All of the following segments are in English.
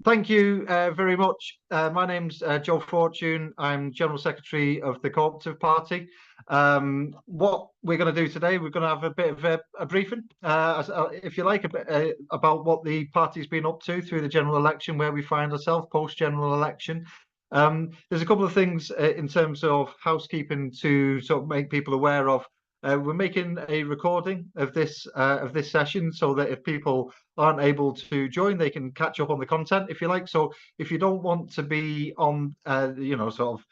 Thank you very much. My name's Joe Fortune. I'm General Secretary of the Co-operative Party. What we're going to do today, we're going to have a bit of a briefing, if you like, about what the party's been up to through the general election, where we find ourselves post-general election. There's a couple of things in terms of housekeeping to sort of make people aware of. We're making a recording of this session so that if people aren't able to join, they can catch up on the content, if you like. So if you don't want to be on, sort of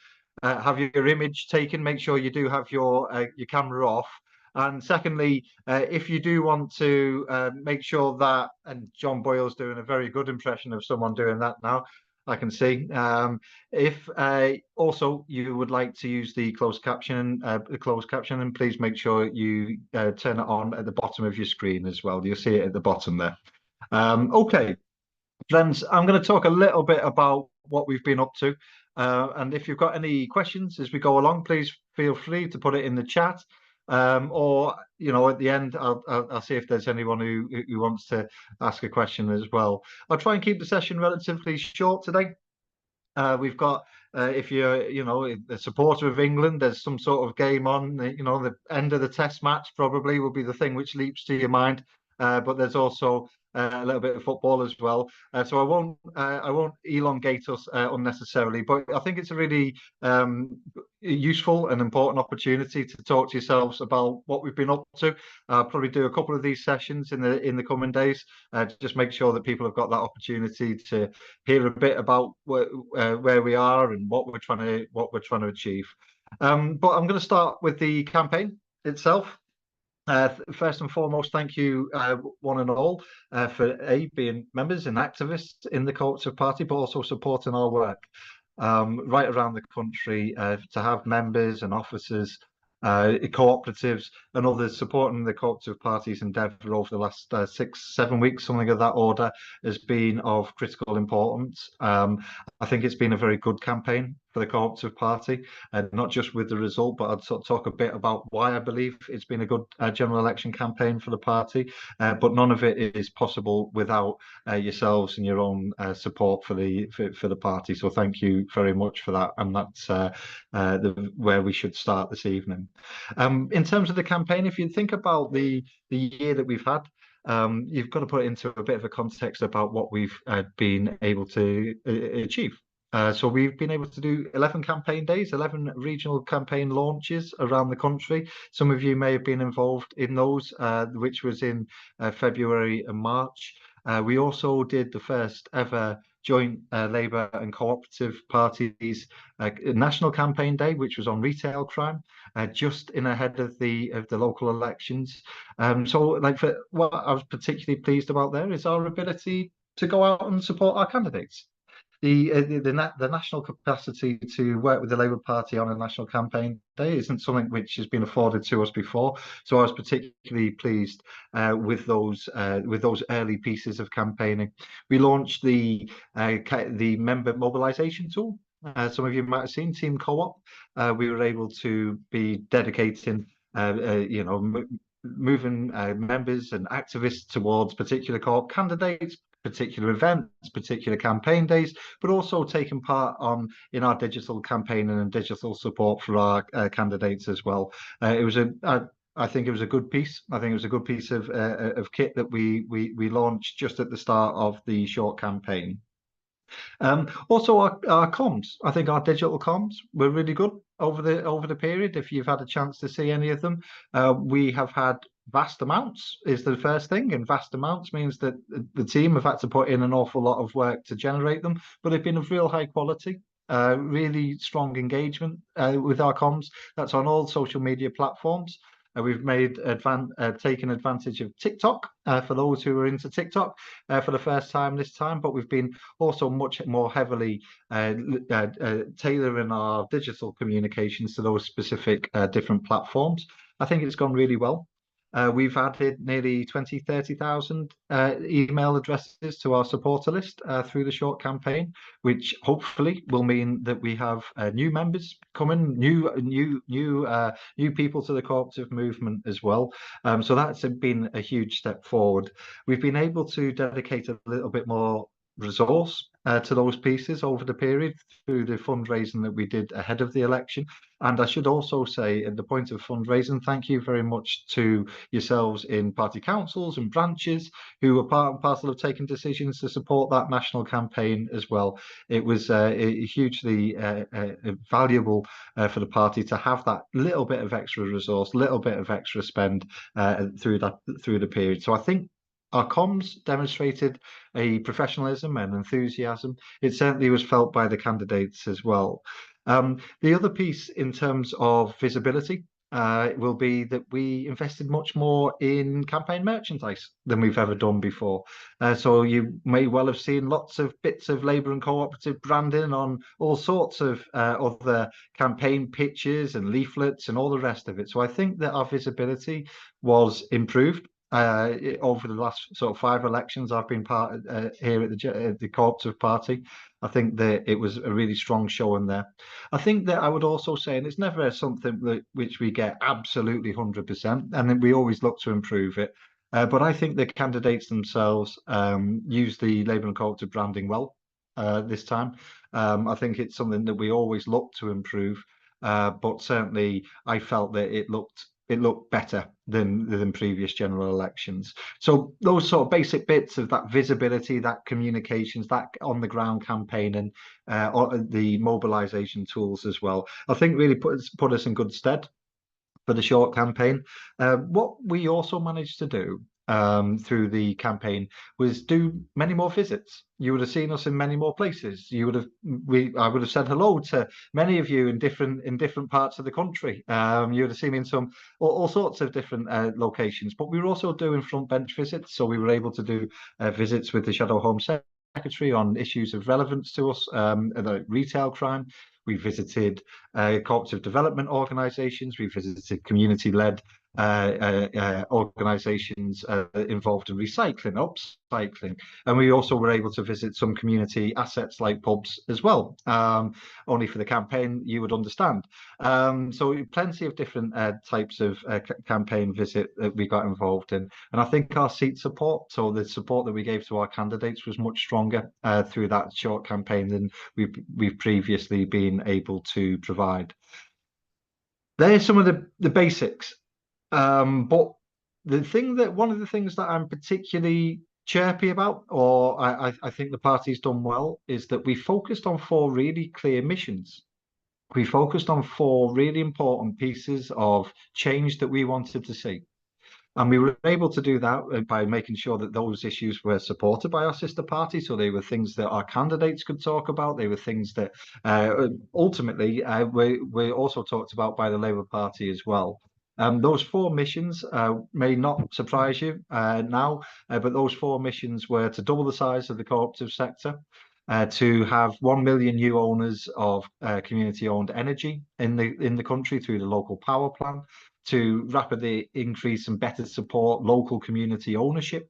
have your image taken, make sure you do have your camera off. And secondly, if you do want to make sure that, and John Boyle's doing a very good impression of someone doing that now, I can see. If also you would like to use the closed captioning, please make sure you turn it on at the bottom of your screen as well. You'll see it at the bottom there. Okay, friends, I'm going to talk a little bit about what we've been up to. And if you've got any questions as we go along, please feel free to put it in the chat. Or, at the end, I'll see if there's anyone who wants to ask a question as well. I'll try and keep the session relatively short today. We've got, if you're, a supporter of England, there's some sort of game on, the end of the test match probably will be the thing which leaps to your mind. But there's also a little bit of football as well. So I won't elongate us unnecessarily, but I think it's a really useful and important opportunity to talk to yourselves about what we've been up to. I'll probably do a couple of these sessions in the coming days. Just make sure that people have got that opportunity to hear a bit about where we are and what we're trying to achieve. But I'm going to start with the campaign itself. First and foremost, thank you, one and all, for being members and activists in the Co-operative Party, but also supporting our work right around the country, to have members and officers, cooperatives and others supporting the Co-operative Party's endeavour over the last 6-7 weeks, something of that order, has been of critical importance. I think it's been a very good campaign for the Co-operative Party, and not just with the result, but I'd sort of talk a bit about why I believe it's been a good general election campaign for the party. But none of it is possible without yourselves and your own support for the party. So thank you very much for that, and that's where we should start this evening. In terms of the campaign, if you think about the year that we've had, you've got to put it into a bit of a context about what we've been able to achieve. So we've been able to do 11 campaign days, 11 regional campaign launches around the country. Some of you may have been involved in those, which was in February and March. We also did the first ever joint Labour and cooperative parties national campaign day, which was on retail crime, just in ahead of the local elections. So like, what I was particularly pleased about there is our ability to go out and support our candidates. The national capacity to work with the Labour Party on a national campaign day isn't something which has been afforded to us before. So I was particularly pleased with those early pieces of campaigning. We launched the member mobilisation tool. Some of you might have seen Team Co-op. We were able to be dedicating, moving members and activists towards particular co-op candidates, particular events, particular campaign days, but also taking part in our digital campaigning and digital support for our candidates as well. I think it was a good piece. I think it was a good piece of kit that we launched just at the start of the short campaign. Also, our comms. I think our digital comms were really good over the period. If you've had a chance to see any of them, we have had vast amounts is the first thing, and vast amounts means that the team have had to put in an awful lot of work to generate them, but they've been of real high quality. Really strong engagement with our comms. That's on all social media platforms. We've taken advantage of TikTok for those who are into TikTok for the first time this time, but we've been also much more heavily tailoring our digital communications to those specific different platforms. I think it's gone really well. We've added nearly 30,000 email addresses to our supporter list through the short campaign, which hopefully will mean that we have new members coming, new people to the cooperative movement as well. So that's been a huge step forward. We've been able to dedicate a little bit more resource to those pieces over the period through the fundraising that we did ahead of the election. And I should also say, at the point of fundraising, thank you very much to yourselves in party councils and branches who were part and parcel of taking decisions to support that national campaign as well. It was hugely valuable for the party to have that little bit of extra resource, little bit of extra spend through the period. So I think our comms demonstrated a professionalism and enthusiasm. It certainly was felt by the candidates as well. The other piece in terms of visibility will be that we invested much more in campaign merchandise than we've ever done before. So you may well have seen lots of bits of Labour and Co-operative branding on all sorts of other campaign pictures and leaflets and all the rest of it. So I think that our visibility was improved. Over the last sort of 5 elections I've been part here at the Co-operative Party, I think that it was a really strong showing there. I think that I would also say, and it's never something that which we get absolutely 100%, and we always look to improve it. But I think the candidates themselves use the Labour and Co-operative branding well this time. I think it's something that we always look to improve, but certainly I felt that it looked better than previous general elections. So those sort of basic bits of that visibility, that communications, that on the ground campaign, and the mobilization tools as well, I think really put us in good stead for the short campaign. What we also managed to do through the campaign was do many more visits. You would have seen us in many more places. I would have said hello to many of you in different parts of the country. You would have seen me in all sorts of different locations. But we were also doing front bench visits, so we were able to do visits with the Shadow Home Secretary on issues of relevance to us, like retail crime. We visited cooperative development organisations. We visited community-led organisations involved in recycling, upcycling, and we also were able to visit some community assets like pubs as well. Only for the campaign, you would understand. So plenty of different types of campaign visit that we got involved in, and I think our seat support, so the support that we gave to our candidates, was much stronger through that short campaign than we've previously been able to provide. There's some of the basics. But one of the things that I'm particularly chirpy about, or I think the party's done well, is that we focused on 4 really clear missions. We focused on 4 really important pieces of change that we wanted to see. And we were able to do that by making sure that those issues were supported by our sister party. So they were things that our candidates could talk about. They were things that ultimately were also talked about by the Labour Party as well. Those 4 missions may not surprise you now, but those 4 missions were to double the size of the cooperative sector, to have 1 million new owners of community-owned energy in the country through the local power plan, to rapidly increase and better support local community ownership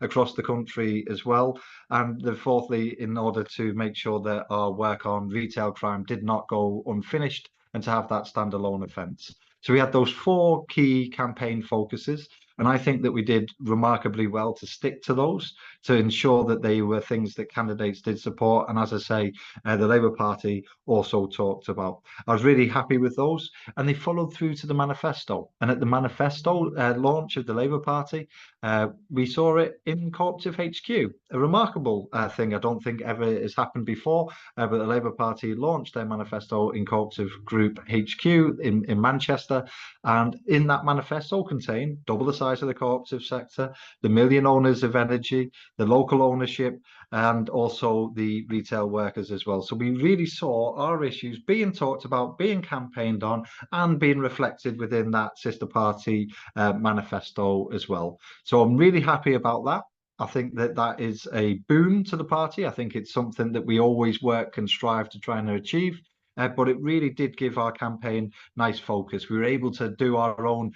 across the country as well. And fourthly, in order to make sure that our work on retail crime did not go unfinished, and to have that standalone offence. So we had those 4 key campaign focuses, and I think that we did remarkably well to stick to those, to ensure that they were things that candidates did support. And as I say, the Labour Party also talked about. I was really happy with those, and they followed through to the manifesto. And at the manifesto launch of the Labour Party, we saw it in Cooperative HQ, a remarkable thing I don't think ever has happened before, but the Labour Party launched their manifesto in Cooperative Group HQ in Manchester, and in that manifesto contained double the size of the cooperative sector, the 1 million owners of energy, the local ownership, and also the retail workers as well. So we really saw our issues being talked about, being campaigned on, and being reflected within that sister party manifesto as well. So I'm really happy about that. I think that is a boon to the party. I think it's something that we always work and strive to try and achieve. But it really did give our campaign nice focus. We were able to do our own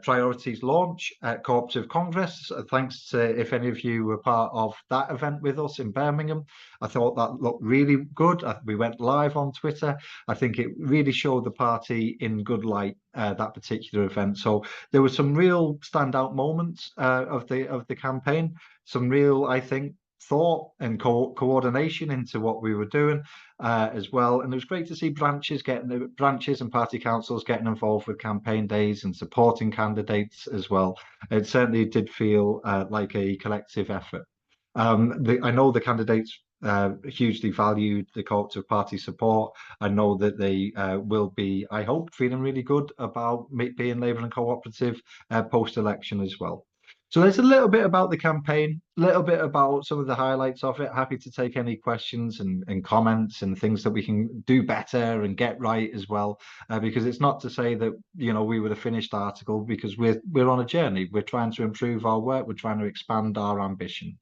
priorities launch at Cooperative Congress. Thanks to if any of you were part of that event with us in Birmingham. I thought that looked really good. We went live on Twitter. I think it really showed the party in good light, that particular event. So there were some real standout moments of the campaign. Some real, I think, thought and coordination into what we were doing as well. And it was great to see branches and party councils getting involved with campaign days and supporting candidates as well. It certainly did feel like a collective effort. I know the candidates hugely valued the cooperative party support. I know that they will be, I hope, feeling really good about being Labour and cooperative post-election as well. So there's a little bit about the campaign, a little bit about some of the highlights of it. Happy to take any questions and comments and things that we can do better and get right as well. Because it's not to say that, you know, we were the finished article, because we're on a journey. We're trying to improve our work. We're trying to expand our ambition.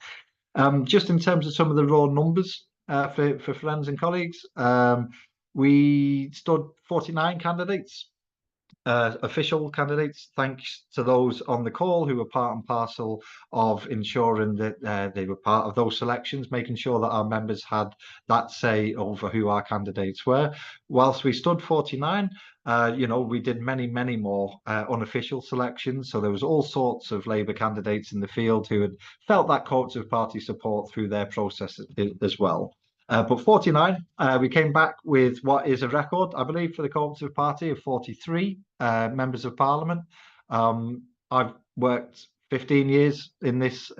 Just in terms of some of the raw numbers for friends and colleagues, we stood 49 candidates. Official candidates, thanks to those on the call who were part and parcel of ensuring that they were part of those selections, making sure that our members had that say over who our candidates were. Whilst we stood 49, you know, we did many more unofficial selections. So there was all sorts of Labour candidates in the field who had felt that cooperative party support through their process as well. But 49, we came back with what is a record, I believe, for the Cooperative Party of 43 members of Parliament. I've worked 15 years in this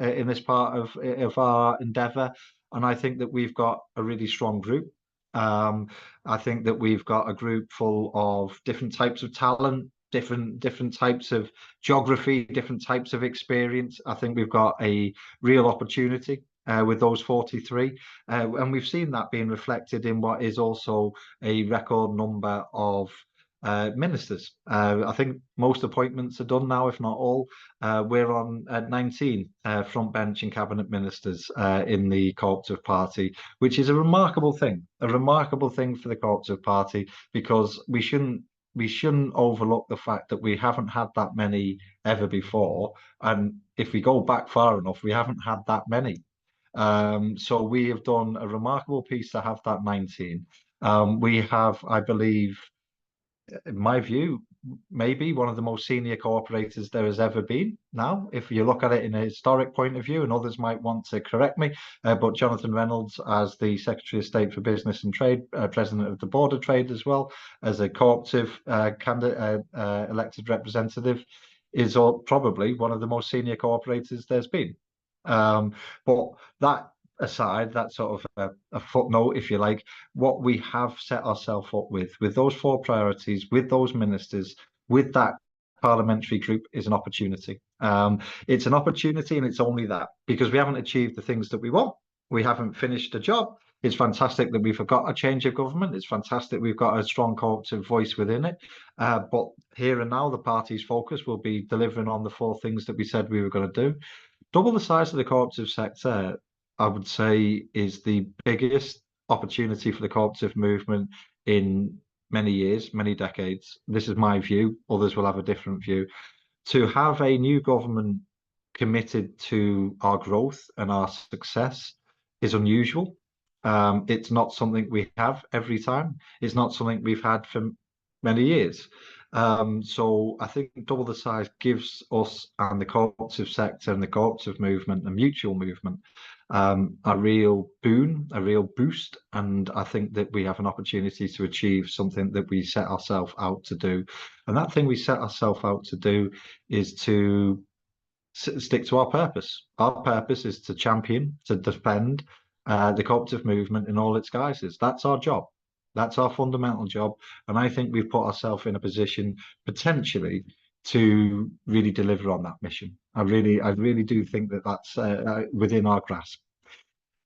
part of our endeavour, and I think that we've got a really strong group. I think that we've got a group full of different types of talent, different types of geography, different types of experience. I think we've got a real opportunity with those 43. And we've seen that being reflected in what is also a record number of ministers. I think most appointments are done now, if not all. We're on 19 front bench and cabinet ministers in the Cooperative Party, which is a remarkable thing for the Cooperative Party, because we shouldn't overlook the fact that we haven't had that many ever before. And if we go back far enough, we haven't had that many. So we have done a remarkable piece to have that 19. We have, I believe, in my view, maybe one of the most senior cooperators there has ever been now, if you look at it in a historic point of view, and others might want to correct me, but Jonathan Reynolds, as the Secretary of State for Business and Trade, President of the Board of Trade, as well as a cooperative elected representative, is probably one of the most senior cooperators there's been. But that aside, that sort of a footnote, if you like, what we have set ourselves up with those 4 priorities, with those ministers, with that parliamentary group, is an opportunity. It's an opportunity, and it's only that, because we haven't achieved the things that we want. We haven't finished the job. It's fantastic that we've got a change of government. It's fantastic we've got a strong cooperative voice within it. But here and now, the party's focus will be delivering on the 4 things that we said we were going to do. Double the size of the cooperative sector, I would say, is the biggest opportunity for the cooperative movement in many years, many decades. This is my view. Others will have a different view. To have a new government committed to our growth and our success is unusual. It's not something we have every time. It's not something we've had for many years. So I think double the size gives us and the cooperative sector and the cooperative movement, the mutual movement, a real boon, a real boost. And I think that we have an opportunity to achieve something that we set ourselves out to do. And that thing we set ourselves out to do is to stick to our purpose. Our purpose is to champion, to defend the cooperative movement in all its guises. That's our job. That's our fundamental job. And I think we've put ourselves in a position potentially to really deliver on that mission. I really do think that that's within our grasp.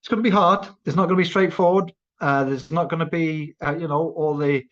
It's going to be hard. It's not going to be straightforward. There's not going to be, you know, all the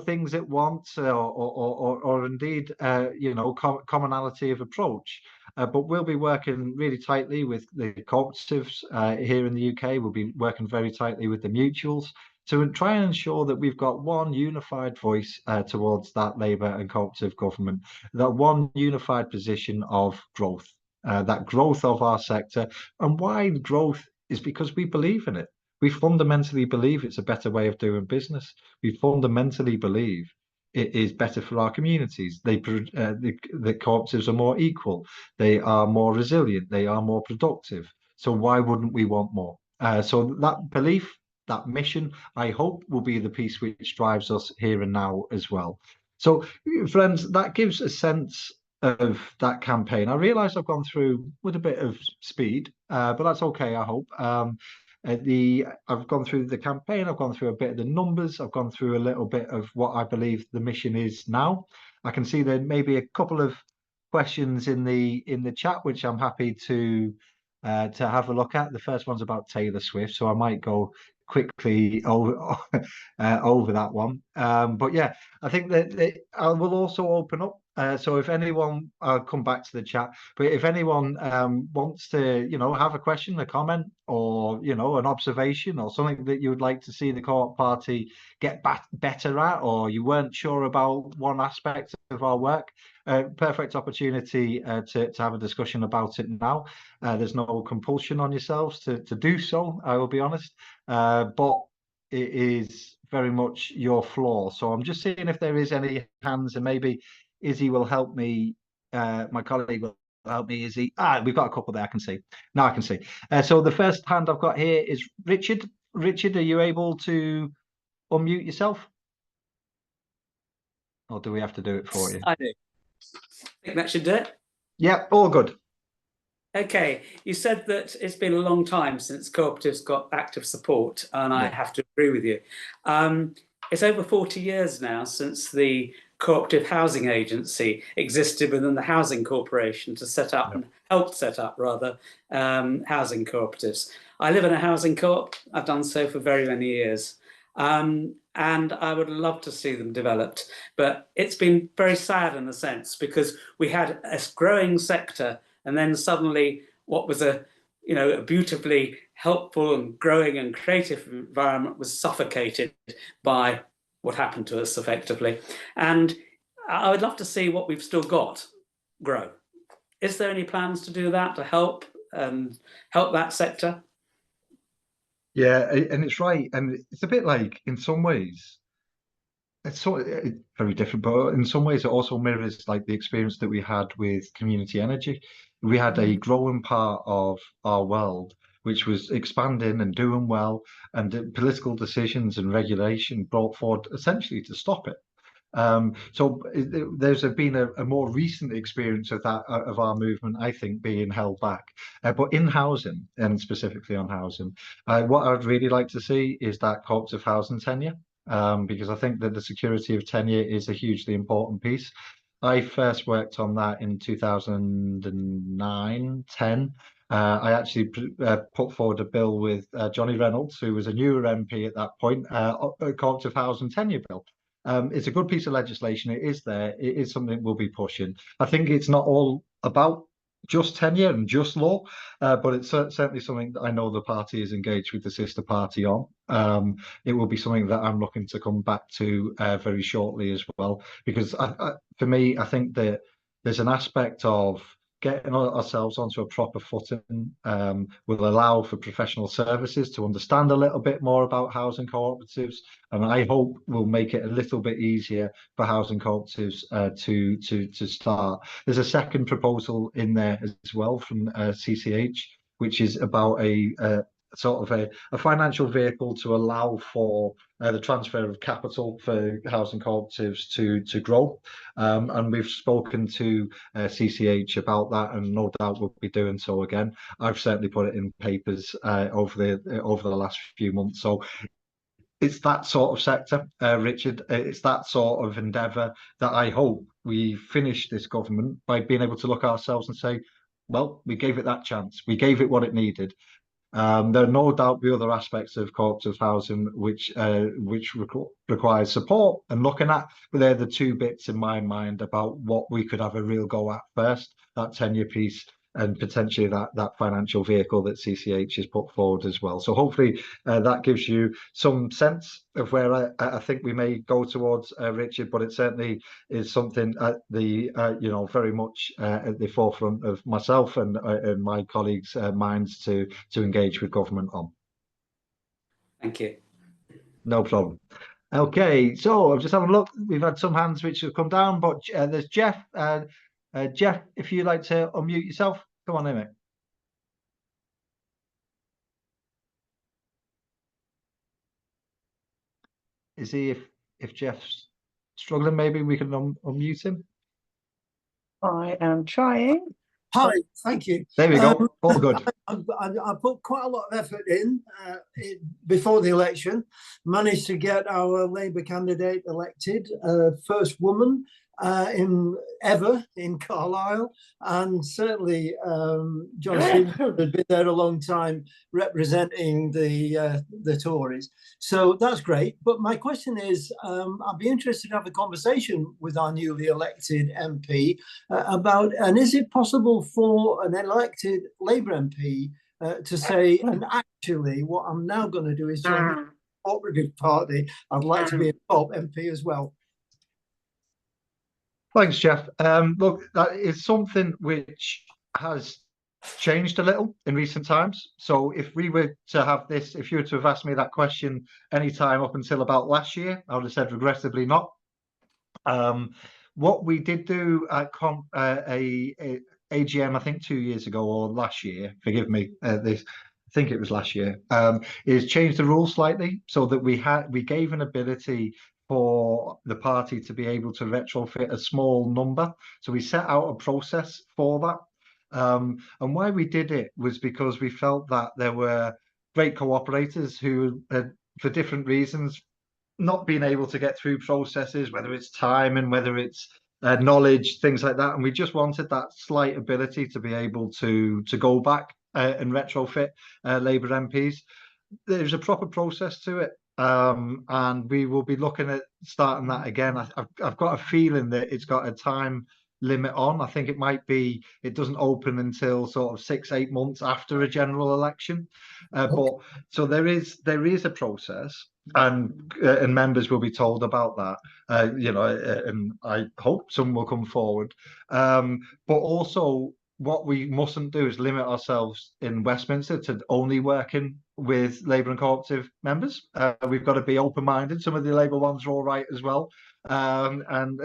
things it wants, or indeed, you know, commonality of approach. But we'll be working really tightly with the cooperatives here in the UK. We'll be working very tightly with the mutuals to try and ensure that we've got one unified voice towards that Labour and cooperative government, that one unified position of growth, that growth of our sector. And why growth is because we believe in it. We fundamentally believe it's a better way of doing business. We fundamentally believe it is better for our communities. The cooperatives are more equal. They are more resilient. They are more productive. So why wouldn't we want more? So that belief, that mission, I hope will be the piece which drives us here and now as well. So, friends, that gives a sense of that campaign. I realise I've gone through with a bit of speed, but that's okay, I hope. I've gone through the campaign, I've gone through a bit of the numbers, I've gone through a little bit of what I believe the mission is now. I can see there may be a couple of questions in the chat, which I'm happy to have a look at. The first one's about Taylor Swift, so I might go quickly over over that one. But yeah, I think that I will also open up. So if anyone, I'll come back to the chat. But if anyone wants to, have a question, a comment, or an observation, or something that you would like to see the Co-op Party get better at, or you weren't sure about one aspect of our work, perfect opportunity to have a discussion about it now. There's no compulsion on yourselves to do so, I will be honest, but it is very much your floor. So I'm just seeing if there is any hands, and maybe Izzy will help me. My colleague will help me. Izzy, we've got a couple there. I can see now. I can see. So the first hand I've got here is Richard. Richard, are you able to unmute yourself, or do we have to do it for you? I do. I think that should do it. Yeah, all good. Okay, you said that it's been a long time since cooperatives got active support, and I have to agree with you. It's over 40 years now since the Cooperative Housing Agency existed within the Housing Corporation to set up and helped set up, rather, housing cooperatives. I live in a housing co-op. I've done so for very many years. And I would love to see them developed. But it's been very sad in a sense, because we had a growing sector, and then suddenly what was a beautifully helpful and growing and creative environment was suffocated by what happened to us effectively. And I would love to see what we've still got grow. Is there any plans to do that, to help that sector? Yeah, and it's right, and it's a bit like, in some ways, it's very different, but in some ways it also mirrors like the experience that we had with community energy. We had a growing part of our world which was expanding and doing well, and the political decisions and regulation brought forward essentially to stop it. So there's been a more recent experience of that of our movement, I think, being held back. But in housing, and specifically on housing, what I'd really like to see is that cooperative housing tenure, because I think that the security of tenure is a hugely important piece. I first worked on that in 2009, 10. I actually put forward a bill with Johnny Reynolds, who was a newer MP at that point, a cooperative housing tenure bill. It's a good piece of legislation. It is there. It is something we'll be pushing. I think it's not all about just tenure and just law, but it's certainly something that I know the party is engaged with the sister party on. It will be something that I'm looking to come back to very shortly as well, because for me, I think that there's an aspect of getting ourselves onto a proper footing will allow for professional services to understand a little bit more about housing cooperatives, and I hope will make it a little bit easier for housing cooperatives to start. There's a second proposal in there as well from CCH, which is about a sort of a financial vehicle to allow for the transfer of capital for housing cooperatives to grow. And we've spoken to CCH about that, and no doubt we'll be doing so again. I've certainly put it in papers over the last few months. So it's that sort of sector, Richard. It's that sort of endeavour that I hope we finish this government by being able to look at ourselves and say, well, we gave it that chance. We gave it what it needed. There are no doubt the other aspects of cooperative housing which requires support and looking at, but they're the two bits in my mind about what we could have a real go at first, that tenure piece, and potentially that financial vehicle that CCH has put forward as well. So hopefully that gives you some sense of where I think we may go towards, Richard. But it certainly is something at the very much at the forefront of myself and my colleagues' minds to engage with government on. Thank you. No problem. Okay, so I'm just having a look. We've had some hands which have come down, but there's Jeff. Jeff, if you'd like to unmute yourself, come on in, mate. Is he? If Jeff's struggling, maybe we can unmute him. I am trying. Hi, thank you. There we go. All good. I put quite a lot of effort in before the election, managed to get our Labour candidate elected, first woman ever in Carlisle, and certainly John Stevens had been there a long time representing the Tories. So that's great. But my question is, I'd be interested to have a conversation with our newly elected MP about, and is it possible for an elected Labour MP to say, and actually what I'm now going to do is join the Co-operative Party. I'd like to be a Co-op MP as well. Thanks, Jeff. Look, that is something which has changed a little in recent times. So if we were to have this, if you were to have asked me that question any time up until about last year, I would have said regrettably not. What we did do at a AGM, I think 2 years ago or last year, forgive me, I think it was last year, is change the rules slightly so that we gave an ability for the party to be able to retrofit a small number. So we set out a process for that. And why we did it was because we felt that there were great cooperators who had, for different reasons, not being able to get through processes, whether it's time and whether it's knowledge, things like that. And we just wanted that slight ability to be able to go back and retrofit Labour MPs. There's a proper process to it. And we will be looking at starting that again. I've got a feeling that it's got a time limit on. I think it doesn't open until sort of 6-8 months after a general election. But so there is a process, and members will be told about that. And I hope some will come forward. But also, what we mustn't do is limit ourselves in Westminster to only working with Labour and cooperative members. We've got to be open-minded. Some of the Labour ones are all right as well, and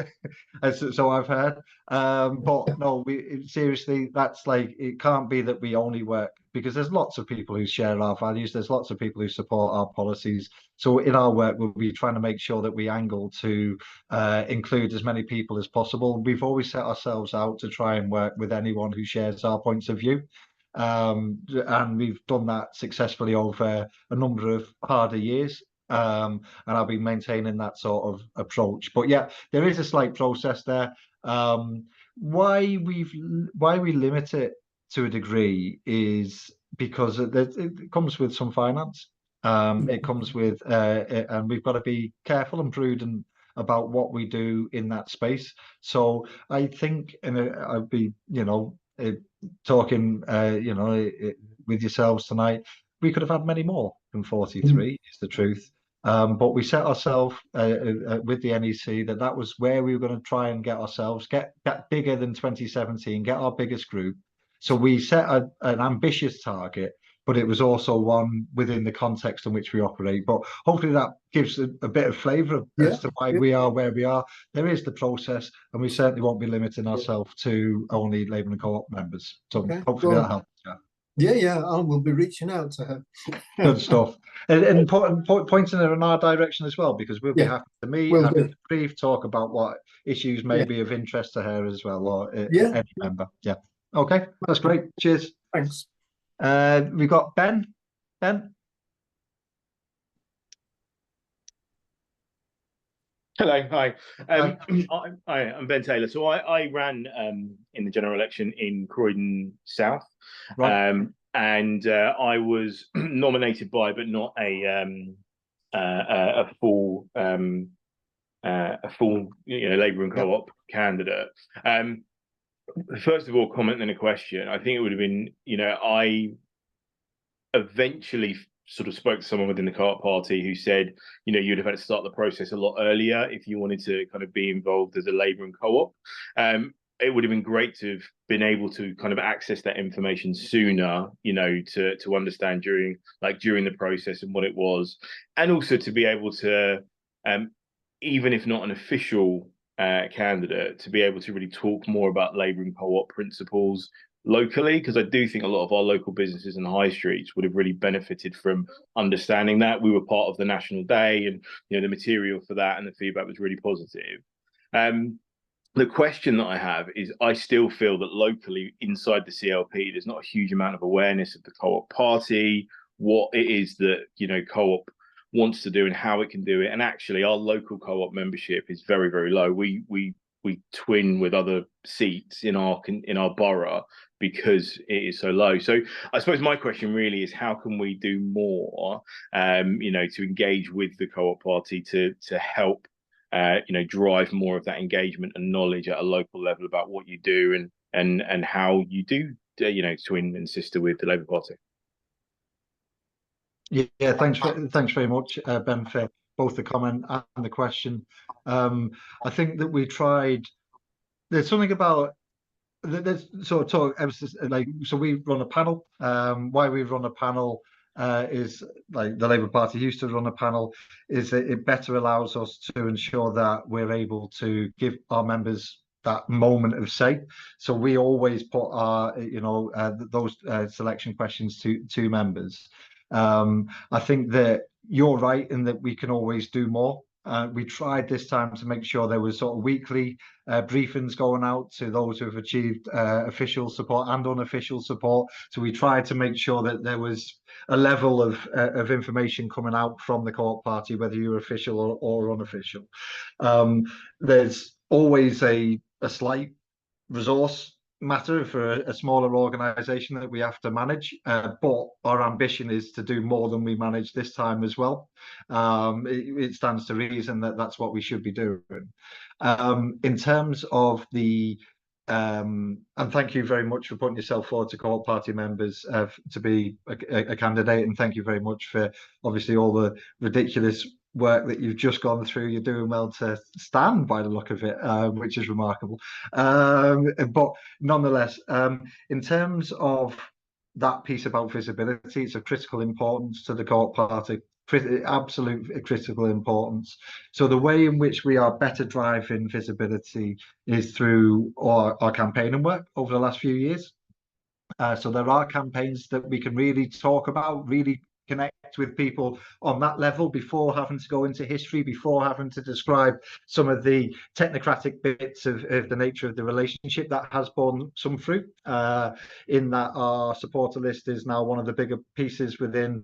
so I've heard. But no, seriously, that's like, it can't be that we only work, because there's lots of people who share our values. There's lots of people who support our policies. So in our work, we'll be trying to make sure that we angle to include as many people as possible. We've always set ourselves out to try and work with anyone who shares our points of view. And we've done that successfully over a number of harder years. And I'll be maintaining that sort of approach. But yeah, there is a slight process there. Why we limit it to a degree is because it comes with some finance. It comes with, and we've got to be careful and prudent about what we do in that space. So I think, and I'd be, talking, with yourselves tonight, we could have had many more than 43, is the truth. But we set ourselves with the NEC that was where we were going to try and get ourselves, get bigger than 2017, get our biggest group. So we set an ambitious target, but it was also one within the context in which we operate. But hopefully that gives a bit of flavour as to why we are where we are. There is the process, and we certainly won't be limiting ourselves to only Labour and Co-op members. So hopefully that helps. Yeah, I will be reaching out to her. Good stuff. And pointing her in our direction as well, because we'll be happy to meet, happy to brief, talk about what issues may be of interest to her as well, or any member. Yeah. Okay, that's great. Cheers. Thanks. We've got Ben. Ben? Hello, hi. I'm Ben Taylor. So I ran in the general election in Croydon South, right. And I was nominated by, but not a full Labour and Co-op candidate. First of all, comment and a question. I think it would have been, I eventually sort of spoke to someone within the Co-op party who said, you'd have had to start the process a lot earlier if you wanted to kind of be involved as a Labour and Co-op. It would have been great to have been able to kind of access that information sooner, to understand during the process and what it was, and also to be able to, even if not an official candidate, to be able to really talk more about Labour and Co-op principles, locally, because I do think a lot of our local businesses and high streets would have really benefited from understanding that. We were part of the National Day, and the material for that and the feedback was really positive. The question that I have is, I still feel that locally inside the CLP, there's not a huge amount of awareness of the Co-op Party, what it is that Co-op wants to do and how it can do it. And actually, our local Co-op membership is very, very low. We twin with other seats in our borough because it is so low. So I suppose my question really is, how can we do more, to engage with the Co-op Party to help, drive more of that engagement and knowledge at a local level about what you do and how you do, twin and sister with the Labour Party. Yeah, thanks very much, Ben, for both the comment and the question. I think that we tried. There's something about there's sort of talk like, so we run a panel. Why we run a panel is, like the Labour Party used to run a panel, is that it better allows us to ensure that we're able to give our members that moment of say. So we always put our those selection questions to members. I think that you're right in that we can always do more. We tried this time to make sure there was sort of weekly briefings going out to those who have achieved official support and unofficial support. So we tried to make sure that there was a level of information coming out from the Co-op Party, whether you're official or unofficial. There's always a slight resource matter for a smaller organization that we have to manage, but our ambition is to do more than we manage this time as well. It stands to reason that that's what we should be doing. In terms of the and thank you very much for putting yourself forward to Co-op Party members to be a candidate, and thank you very much for obviously all the ridiculous work that you've just gone through. You're doing well to stand by the look of it, which is remarkable. But nonetheless, in terms of that piece about visibility, it's of critical importance to the Co-op Party, absolute critical importance. So the way in which we are better driving visibility is through our campaigning work over the last few years. So there are campaigns that we can really talk about, really connect with people on that level before having to go into history, before having to describe some of the technocratic bits of the nature of the relationship that has borne some fruit, in that our supporter list is now one of the bigger pieces within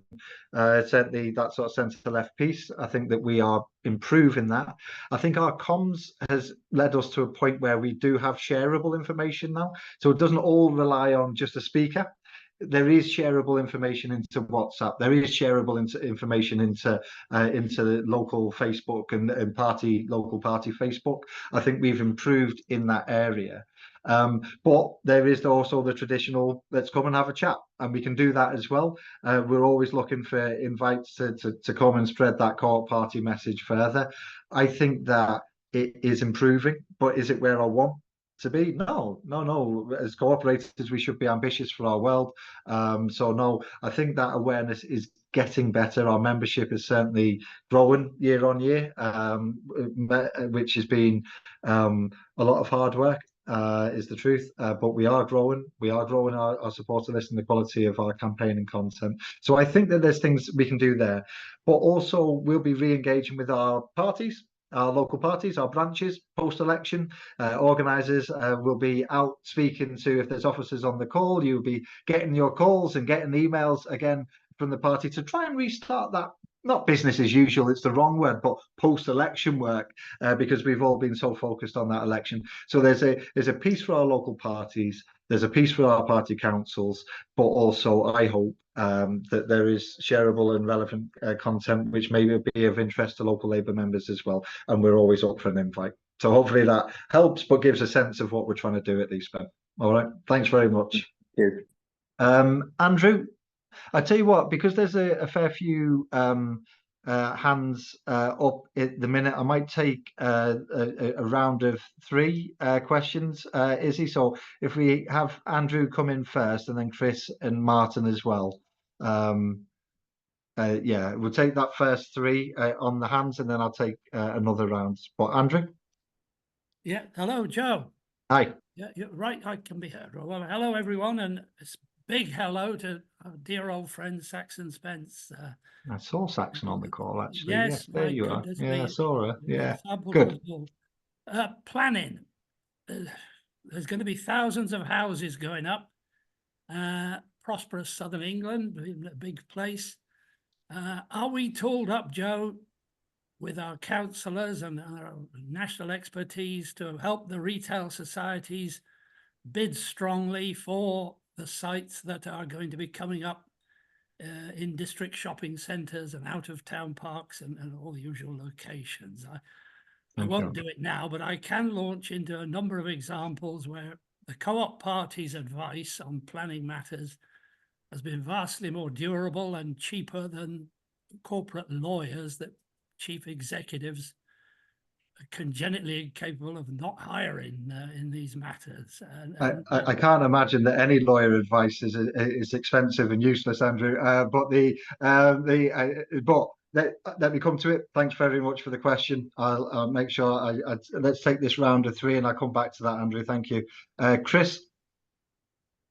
certainly that sort of centre-left piece. I think that we are improving that. I think our comms has led us to a point where we do have shareable information now, so it doesn't all rely on just a speaker. There is shareable information into WhatsApp. There is shareable information into local Facebook and local party Facebook. I think we've improved in that area. But there is also the traditional, let's come and have a chat, and we can do that as well. We're always looking for invites to come and spread that Co-op Party message further. I think that it is improving, but is it where I want to be? No. As cooperators, we should be ambitious for our world. So no, I think that awareness is getting better. Our membership is certainly growing year on year, which has been a lot of hard work, is the truth. But we are growing. We are growing our supporter list and the quality of our campaign and content. So I think that there's things we can do there. But also we'll be re-engaging with our parties, our local parties, our branches, post-election. Organisers will be out speaking to, if there's officers on the call, you'll be getting your calls and getting emails again from the party to try and restart that, not business as usual, it's the wrong word, but post-election work, because we've all been so focused on that election. So there's a piece for our local parties, there's a piece for our party councils, but also I hope that there is shareable and relevant content which may be of interest to local Labour members as well, and we're always up for an invite. So hopefully that helps, but gives a sense of what we're trying to do at least, Ben. All right, thanks very much. Andrew, I tell you what, because there's a fair few hands up at the minute, I might take a round of 3 questions, Izzy. So if we have Andrew come in first, and then Chris and Martin as well. Yeah, we'll take that first 3 on the hands, and then I'll take another round. But Andrew? Yeah, hello, Joe. Hi. Yeah, you're right. I can be heard. Well, hello, everyone, and it's big hello to our dear old friend Saxon Spence. I saw Saxon on the call, actually. Yes, there my you goodness are. Yeah, I me. saw her. Yeah, Sampled good. us all. Planning. There's going to be thousands of houses going up. Prosperous southern England, a big place. Are we tooled up, Joe, with our councillors and our national expertise to help the retail societies bid strongly for the sites that are going to be coming up in district shopping centres and out of town parks and all the usual locations? I won't do it now, but I can launch into a number of examples where the co-op party's advice on planning matters has been vastly more durable and cheaper than corporate lawyers that chief executives are congenitally incapable of not hiring in these matters. I can't imagine that any lawyer advice is expensive and useless, Andrew. But let me come to it. Thanks very much for the question. I'll make sure let's take this round of three, and I'll come back to that, Andrew. Thank you, Chris.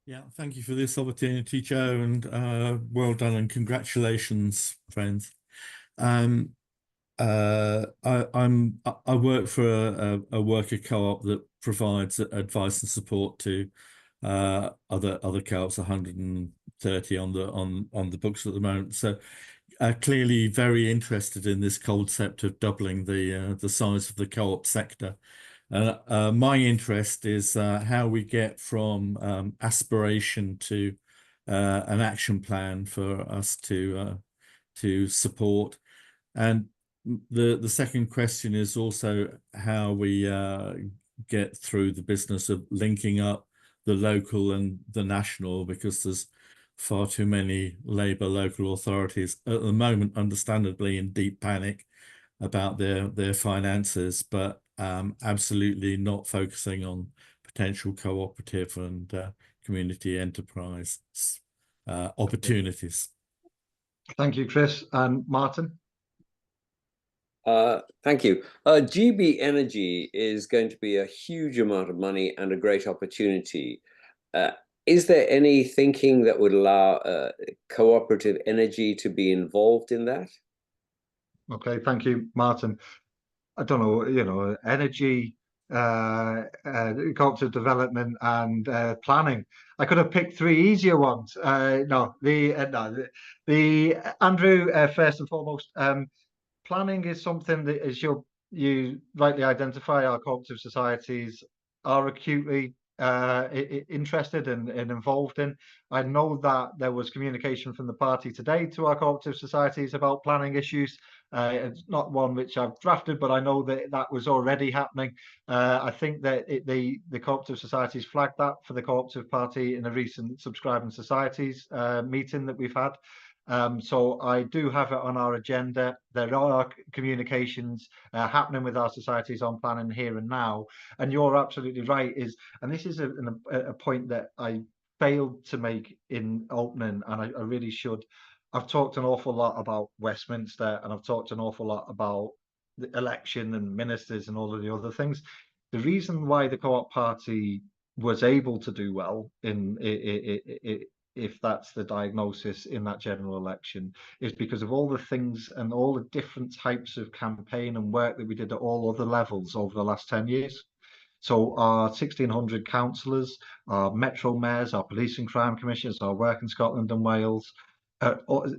Yeah, thank you for this opportunity, Joe, and well done and congratulations, friends. I work for a worker co-op that provides advice and support to other co-ops, 130 on the books at the moment. So clearly very interested in this concept of doubling the size of the co-op sector. My interest is how we get from aspiration to an action plan for us to support. And the second question is also how we get through the business of linking up the local and the national, because there's far too many Labour local authorities at the moment, understandably in deep panic about their finances, but absolutely not focusing on potential cooperative and community enterprise opportunities. Thank you, Chris. And Martin? Thank you. GB Energy is going to be a huge amount of money and a great opportunity. Is there any thinking that would allow cooperative energy to be involved in that? Okay, thank you, Martin. I don't know, energy, cooperative development, and planning. I could have picked three easier ones. Andrew, first and foremost, planning is something that, as you rightly identify, our cooperative societies are acutely interested and involved in. I know that there was communication from the party today to our cooperative societies about planning issues. It's not one which I've drafted, but I know that was already happening. I think that the cooperative societies flagged that for the cooperative party in a recent subscribing societies meeting that we've had. So I do have it on our agenda. There are communications happening with our societies on planning here and now. And you're absolutely right, and this is a point that I failed to make in opening, and I really should. I've talked an awful lot about Westminster, and I've talked an awful lot about the election and ministers and all of the other things. The reason why the Co-op Party was able to do well if that's the diagnosis in that general election, is because of all the things and all the different types of campaign and work that we did at all other levels over the last 10 years. So our 1,600 councillors, our metro mayors, our police and crime commissioners, our work in Scotland and Wales,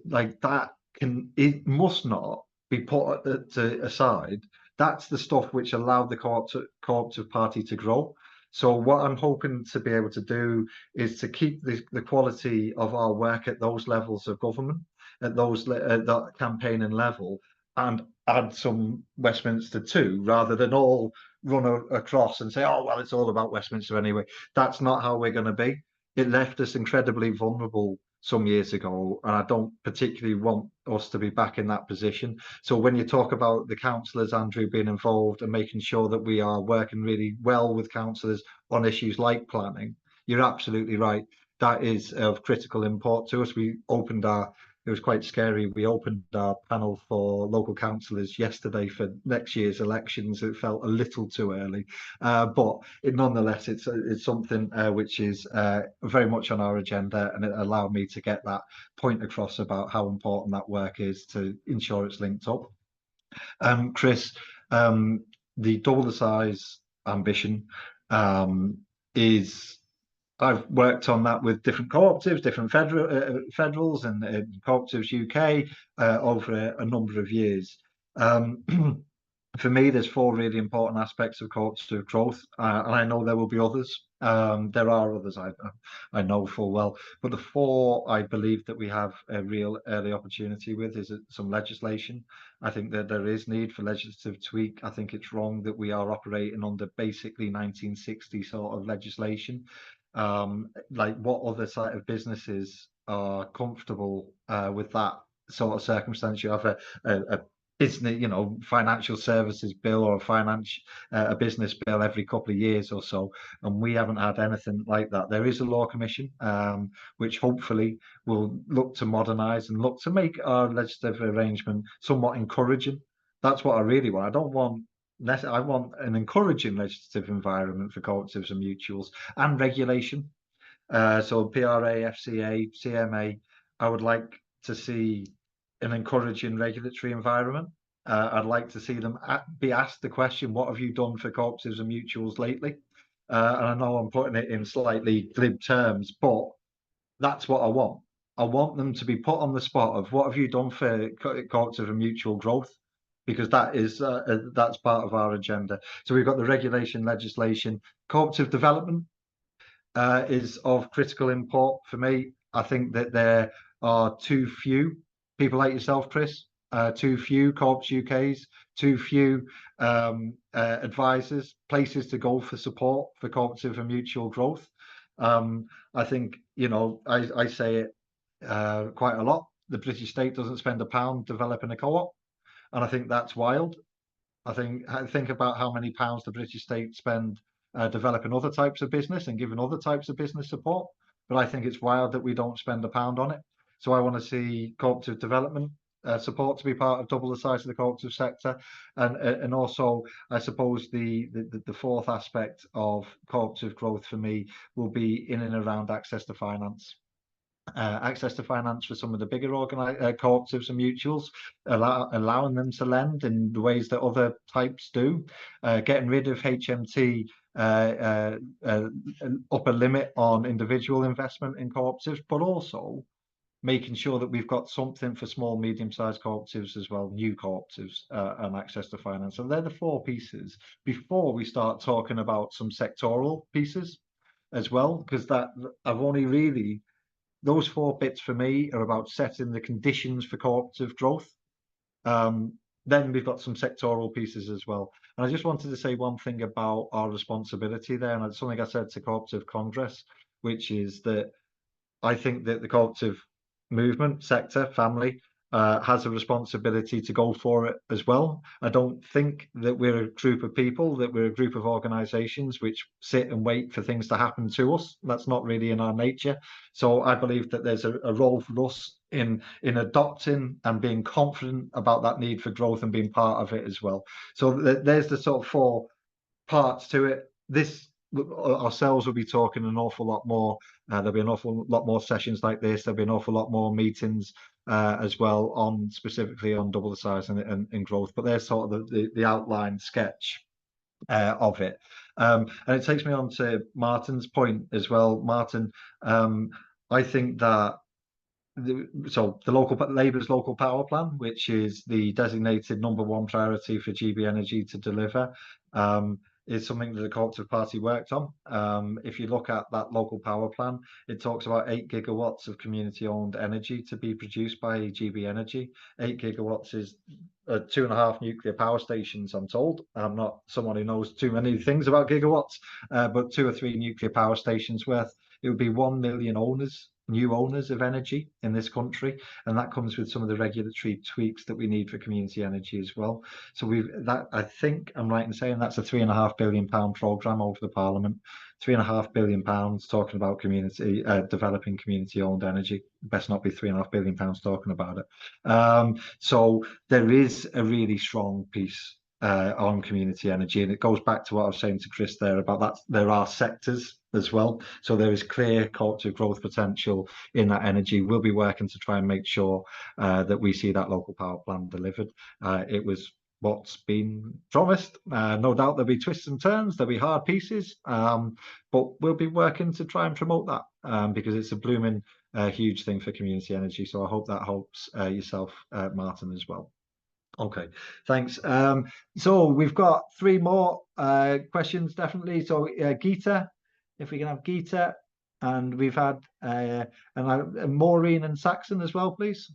like that it must not be put aside. That's the stuff which allowed the cooperative party to grow. So what I'm hoping to be able to do is to keep the quality of our work at those levels of government, at that campaigning level, and add some Westminster too, rather than all run across and say, oh, well, it's all about Westminster anyway. That's not how we're going to be. It left us incredibly vulnerable some years ago, and I don't particularly want us to be back in that position. So when you talk about the councillors, Andrew, being involved and making sure that we are working really well with councillors on issues like planning, you're absolutely right. That is of critical import to us. We opened our it was quite scary. We opened our panel for local councillors yesterday for next year's elections. It felt a little too early, but nonetheless, it's something which is very much on our agenda, and it allowed me to get that point across about how important that work is to ensure it's linked up. Chris, the double the size ambition is, I've worked on that with different cooperatives, different federals and Cooperatives UK over a number of years. For me, there's 4 really important aspects of cooperative growth, and I know there will be others. There are others I know full well, but the 4 I believe that we have a real early opportunity with is some legislation. I think that there is need for legislative tweak. I think it's wrong that we are operating under basically 1960 sort of legislation. Like, what other sort of businesses are comfortable with that sort of circumstance? You have a business, financial services bill or a business bill every couple of years or so, and we haven't had anything like that. There is a law commission which hopefully will look to modernise and look to make our legislative arrangement somewhat encouraging. That's what I really want. I want an encouraging legislative environment for cooperatives and mutuals, and regulation. So PRA, FCA, CMA, I would like to see an encouraging regulatory environment. I'd like to see them be asked the question, what have you done for cooperatives and mutuals lately? And I know I'm putting it in slightly glib terms, but that's what I want. I want them to be put on the spot of, what have you done for cooperative and mutual growth? Because that's part of our agenda. So we've got the regulation, legislation, cooperative development is of critical import for me. I think that there are too few people like yourself, Chris, too few Co-ops UKs, too few advisors, places to go for support for cooperative and mutual growth. I think, I say it quite a lot. The British state doesn't spend £1 developing a co-op, and I think that's wild. I think about how many pounds the British state spend developing other types of business and giving other types of business support, but I think it's wild that we don't spend £1 on it. So I want to see cooperative development support to be part of double the size of the cooperative sector, and also I suppose the 4th aspect of cooperative growth for me will be in and around access to finance. Access to finance for some of the bigger cooperatives and mutuals, allowing them to lend in the ways that other types do, getting rid of HMT upper limit on individual investment in cooperatives, but also making sure that we've got something for small, medium-sized cooperatives as well, new cooperatives, and access to finance. So they're the 4 pieces before we start talking about some sectoral pieces as well, because those 4 bits for me are about setting the conditions for cooperative growth. Then we've got some sectoral pieces as well. And I just wanted to say one thing about our responsibility there, and it's something I said to Cooperative Congress, which is that I think that the cooperative movement sector, family, has a responsibility to go for it as well. I don't think that we're a group of people, that we're a group of organisations which sit and wait for things to happen to us. That's not really in our nature. So I believe that there's a role for us in adopting and being confident about that need for growth and being part of it as well. So there's the sort of 4 parts to it. Ourselves will be talking an awful lot more. There'll be an awful lot more sessions like this. There'll be an awful lot more meetings as well, specifically on double the size and growth. But there's sort of the outline sketch of it. And it takes me on to Martin's point as well. Martin, I think that the Labour's local power plan, which is the designated #1 priority for GB Energy to deliver, is something that the Cooperative Party worked on. If you look at that local power plan, it talks about 8 gigawatts of community-owned energy to be produced by GB Energy. 8 gigawatts is 2.5 nuclear power stations, I'm told. I'm not someone who knows too many things about gigawatts, but 2 or 3 nuclear power stations worth. It would be 1 million owners new owners of energy in this country, and that comes with some of the regulatory tweaks that we need for community energy as well. So I think I'm right in saying that's a £3.5 billion programme over the Parliament. £3.5 billion talking about community developing community-owned energy. Best not be £3.5 billion talking about it. So there is a really strong piece on community energy, and it goes back to what I was saying to Chris there about that there are sectors as well, so there is clear cooperative growth potential in that energy. We'll be working to try and make sure that we see that local power plan delivered. It was what's been promised. No doubt there'll be twists and turns, there'll be hard pieces, but we'll be working to try and promote that because it's a blooming huge thing for community energy. So I hope that helps yourself, Martin, as well. Okay, thanks. So we've got 3 more questions, definitely. So Geeta, if we can have Geeta, and we've had Maureen and Saxon as well, please.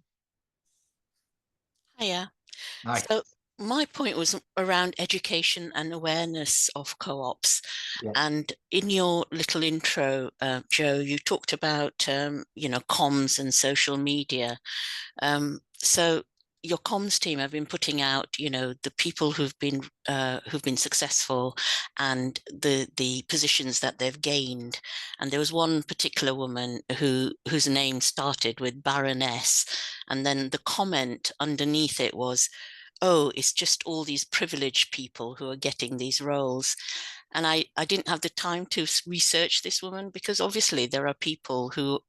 Hiya. Hi. So my point was around education and awareness of co-ops. Yeah. And in your little intro, Joe, you talked about, comms and social media. So your comms team have been putting out, the people who've been successful and the positions that they've gained. And there was one particular woman whose name started with Baroness, and then the comment underneath it was, "Oh, it's just all these privileged people who are getting these roles." And I didn't have the time to research this woman, because obviously there are people who,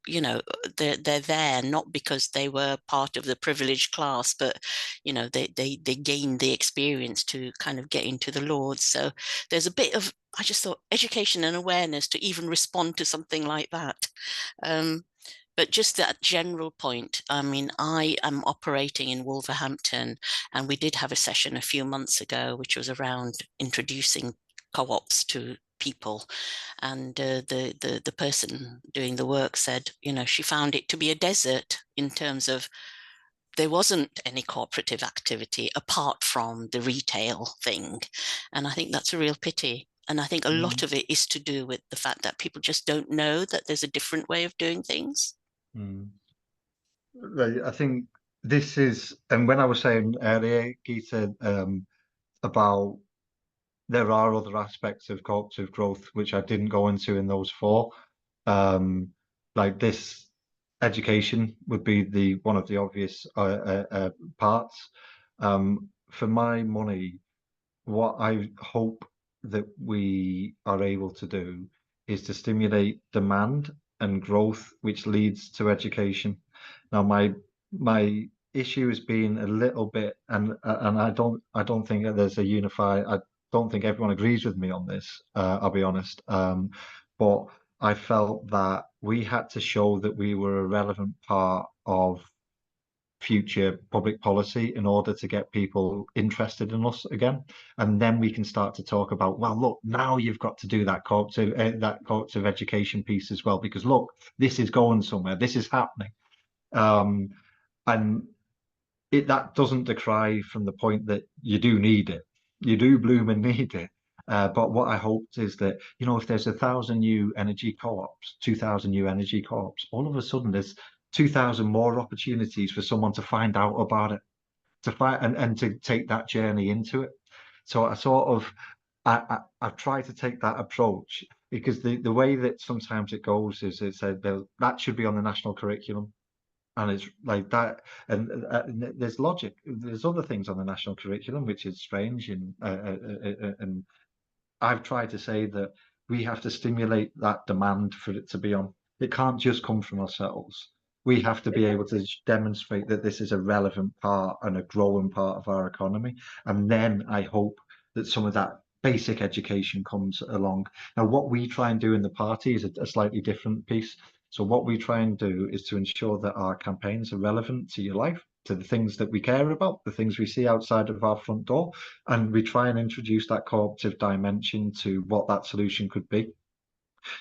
they're there not because they were part of the privileged class, but, they gained the experience to kind of get into the Lords. So there's a bit of, I just thought, education and awareness to even respond to something like that. But just that general point, I mean, I am operating in Wolverhampton, and we did have a session a few months ago, which was around introducing co-ops to people, and the person doing the work said, she found it to be a desert in terms of there wasn't any cooperative activity apart from the retail thing, and I think that's a real pity. And I think a lot of it is to do with the fact that people just don't know that there's a different way of doing things. I think this is, and when I was saying earlier, Geeta, about there are other aspects of cooperative growth which I didn't go into in those 4. Like this, education would be one of the obvious parts. For my money, what I hope that we are able to do is to stimulate demand and growth, which leads to education. Now, my issue has been a little bit, and I don't think that there's a unified. I don't think everyone agrees with me on this. I'll be honest, but I felt that we had to show that we were a relevant part of future public policy in order to get people interested in us again, and then we can start to talk about, well, look, now you've got to do that cooperative education piece as well, because look, this is going somewhere, this is happening, and that doesn't decry from the point that you do need it, you do bloom and need it. But what I hoped is that, if there's 1,000 new energy co-ops, 2,000 new energy co-ops, all of a sudden there's 2,000 more opportunities for someone to find out about it, to find and to take that journey into it. So I sort of, I've tried to take that approach, because the way that sometimes it goes is it said that should be on the national curriculum. And it's like that, and there's logic. There's other things on the national curriculum which is strange, and I've tried to say that we have to stimulate that demand for it to be on. It can't just come from ourselves. We have to be able to demonstrate that this is a relevant part and a growing part of our economy, and then I hope that some of that basic education comes along. Now, what we try and do in the party is a slightly different piece. So what we try and do is to ensure that our campaigns are relevant to your life, to the things that we care about, the things we see outside of our front door, and we try and introduce that cooperative dimension to what that solution could be.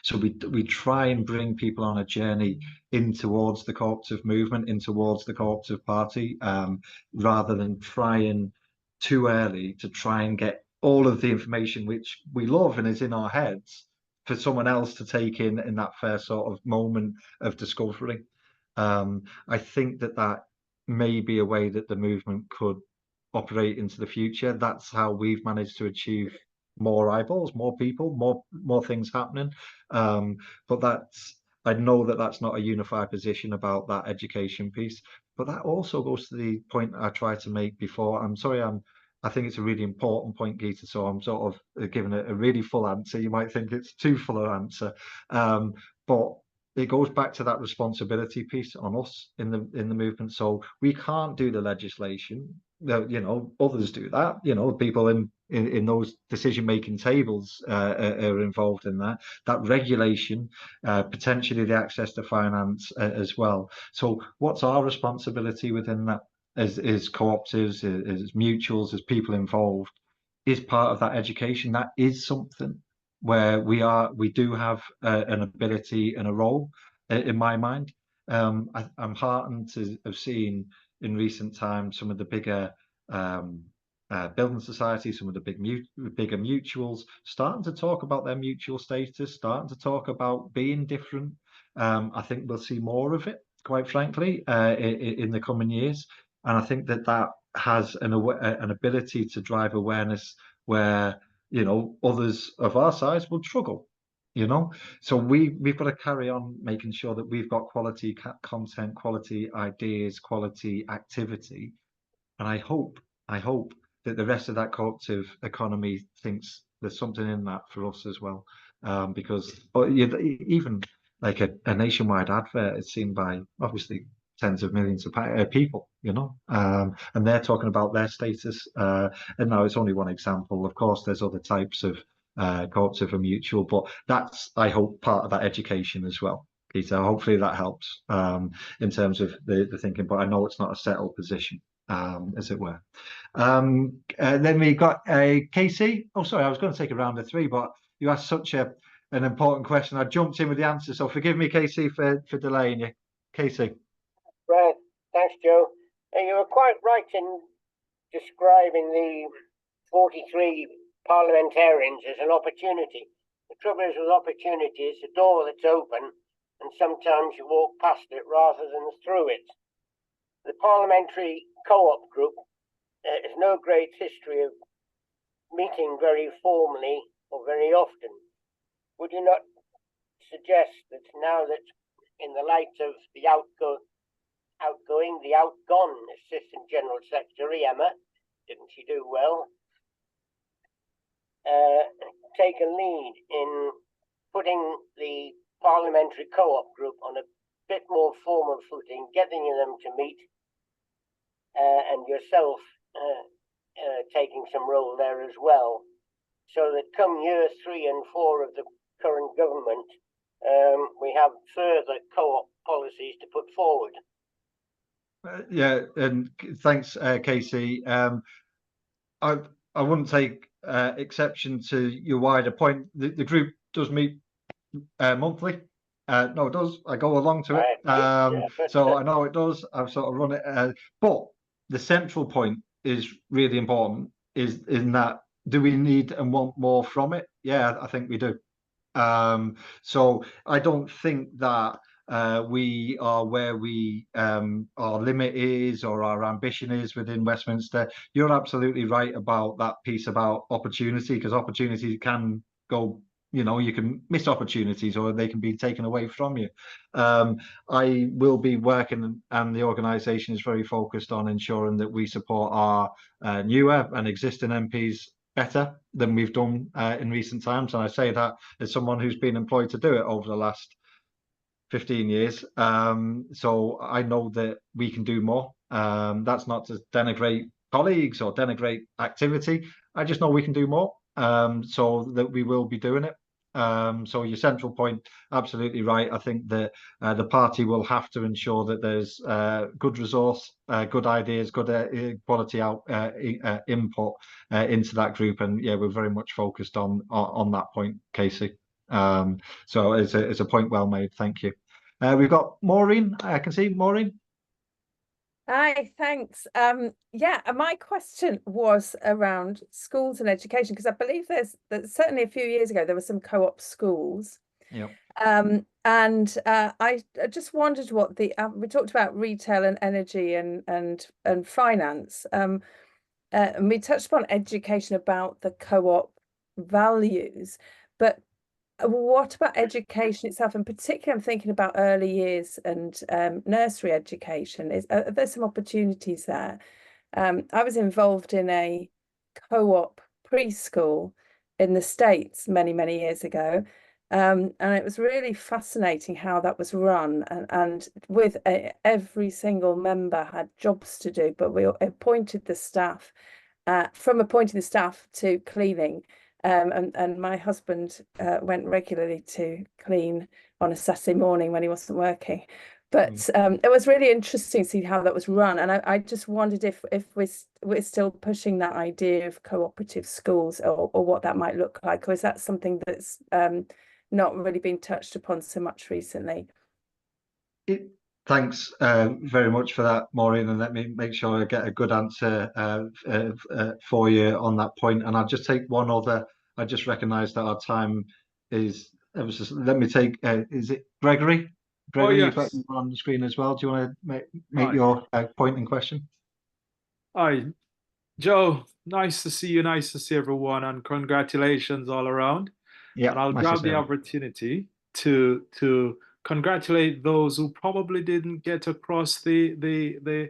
So we try and bring people on a journey in towards the cooperative movement, in towards the cooperative party, rather than trying too early to try and get all of the information which we love and is in our heads for someone else to take in that first sort of moment of discovery. I think that may be a way that the movement could operate into the future. That's how we've managed to achieve more eyeballs, more people, more things happening. But I know that that's not a unified position about that education piece. But that also goes to the point I tried to make before. I'm sorry, I think it's a really important point, Geeta, so I'm sort of giving it a really full answer. You might think it's too full an answer, but it goes back to that responsibility piece on us in the movement. So we can't do the legislation. You know, others do that. You know, people in those decision-making tables are involved in that. That regulation, potentially the access to finance as well. So what's our responsibility within that? As cooperatives, as mutuals, as people involved, is part of that education. That is something where we do have an ability and a role in my mind. I'm heartened to have seen in recent times some of the bigger building societies, some of the bigger mutuals starting to talk about their mutual status, starting to talk about being different. I think we'll see more of it, quite frankly, in the coming years. And I think that has an ability to drive awareness where, you know, others of our size will struggle, you know. So we've got to carry on making sure that we've got quality content, quality ideas, quality activity. And I hope that the rest of that cooperative economy thinks there's something in that for us as well. Because even like a nationwide advert is seen by obviously tens of millions of people, you know, and they're talking about their status. And now it's only one example. Of course, there's other types of cooperative and mutual, but that's, I hope, part of that education as well. Peter, hopefully that helps in terms of the thinking, but I know it's not a settled position, as it were. Then we got Casey. Oh, sorry, I was going to take a round of three, but you asked such an important question. I jumped in with the answer, so forgive me, Casey, for delaying you. Casey. Right, thanks, Joe. You were quite right in describing the 43 parliamentarians as an opportunity. The trouble is with opportunity, it's a door that's open, and sometimes you walk past it rather than through it. The parliamentary co-op group has no great history of meeting very formally or very often. Would you not suggest that now that in the light of the outgone Assistant General Secretary, Emma, didn't she do well, take a lead in putting the parliamentary co-op group on a bit more formal footing, getting them to meet, and yourself taking some role there as well, so that come year 3 and 4 of the current government, we have further co-op policies to put forward. Yeah, and thanks, Casey. I wouldn't take exception to your wider point. The group does meet monthly. No, it does. I go along to it. So I know it does. I've sort of run it. But the central point is really important. Is in that, do we need and want more from it? Yeah, I think we do. So I don't think that we are where our limit is or our ambition is within Westminster. You're absolutely right about that piece about opportunity, because opportunity can go, you know, you can miss opportunities or they can be taken away from you. I will be working, and the organisation is very focused on ensuring that we support our newer and existing MPs better than we've done in recent times. And I say that as someone who's been employed to do it over the last 15 years. So I know that we can do more. That's not to denigrate colleagues or denigrate activity. I just know we can do more, so that we will be doing it. So your central point, absolutely right. I think that the party will have to ensure that there's good resource, good ideas, good quality input into that group. And yeah, we're very much focused on that point, Casey. So it's a point well made. Thank you. We've got Maureen. I can see Maureen. Hi, thanks. Yeah, my question was around schools and education, because I believe there's certainly a few years ago there were some co-op schools. Yep. And I just wondered what we talked about retail and energy and finance. And we touched upon education about the co-op values, but what about education itself? In particular, I'm thinking about early years and nursery education. Are there some opportunities there? I was involved in a co-op preschool in the States many, many years ago. And it was really fascinating how that was run. And with every single member had jobs to do, but we appointed the staff, from appointing the staff to cleaning. And my husband went regularly to clean on a Saturday morning when he wasn't working. But it was really interesting to see how that was run. And I just wondered if we're still pushing that idea of cooperative schools, or what that might look like, or is that something that's not really been touched upon so much recently? Thanks very much for that, Maureen, and let me make sure I get a good answer for you on that point. And I'll just take one other. I just recognise that our time is. Let me take. Is it Gregory? Gregory, yes. you've got you on the screen as well. Do you want to make Hi. your point in question? Hi, Joe. Nice to see you. Nice to see everyone, and congratulations all around. Yeah, and I'll nice to grab see the you. opportunity to congratulate those who probably didn't get across the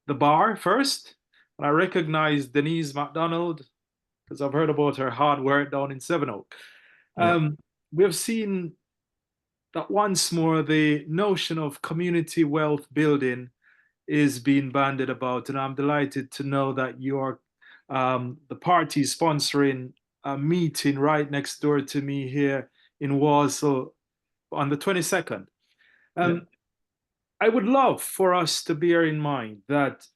bar first. And I recognize Denise McDonald, because I've heard about her hard work down in Sevenoak. Yeah. We have seen that once more the notion of community wealth building is being bandied about, and I'm delighted to know that you're the party sponsoring a meeting right next door to me here in Warsaw on the 22nd. I would love for us to bear in mind that,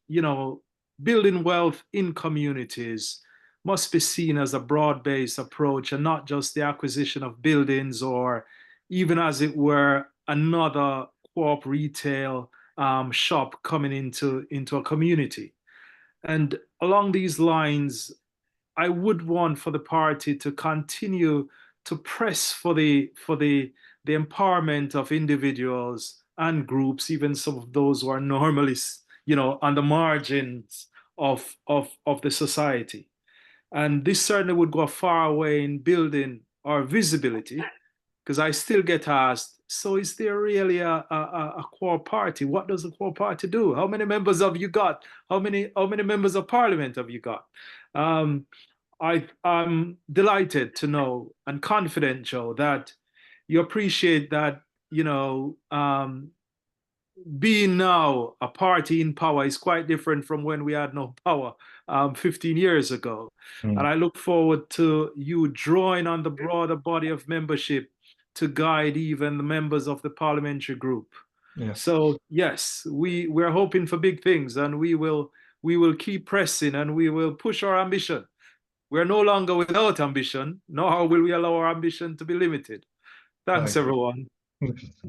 building wealth in communities must be seen as a broad-based approach, and not just the acquisition of buildings, or even, as it were, another co-op retail shop coming into a community. And along these lines, I would want for the party to continue to press for the empowerment of individuals and groups, even some of those who are normally, on the margins of the society. And this certainly would go far away in building our visibility, because I still get asked, so is there really a core party? What does a core party do? How many members have you got? How many members of parliament have you got? I'm delighted to know, and confident, Joe, that you appreciate that, being now a party in power is quite different from when we had no power 15 years ago. And I look forward to you drawing on the broader body of membership to guide even the members of the parliamentary group. Yeah. So yes, we're hoping for big things, and we will keep pressing, and we will push our ambition. We're no longer without ambition, nor will we allow our ambition to be limited. Thanks, everyone.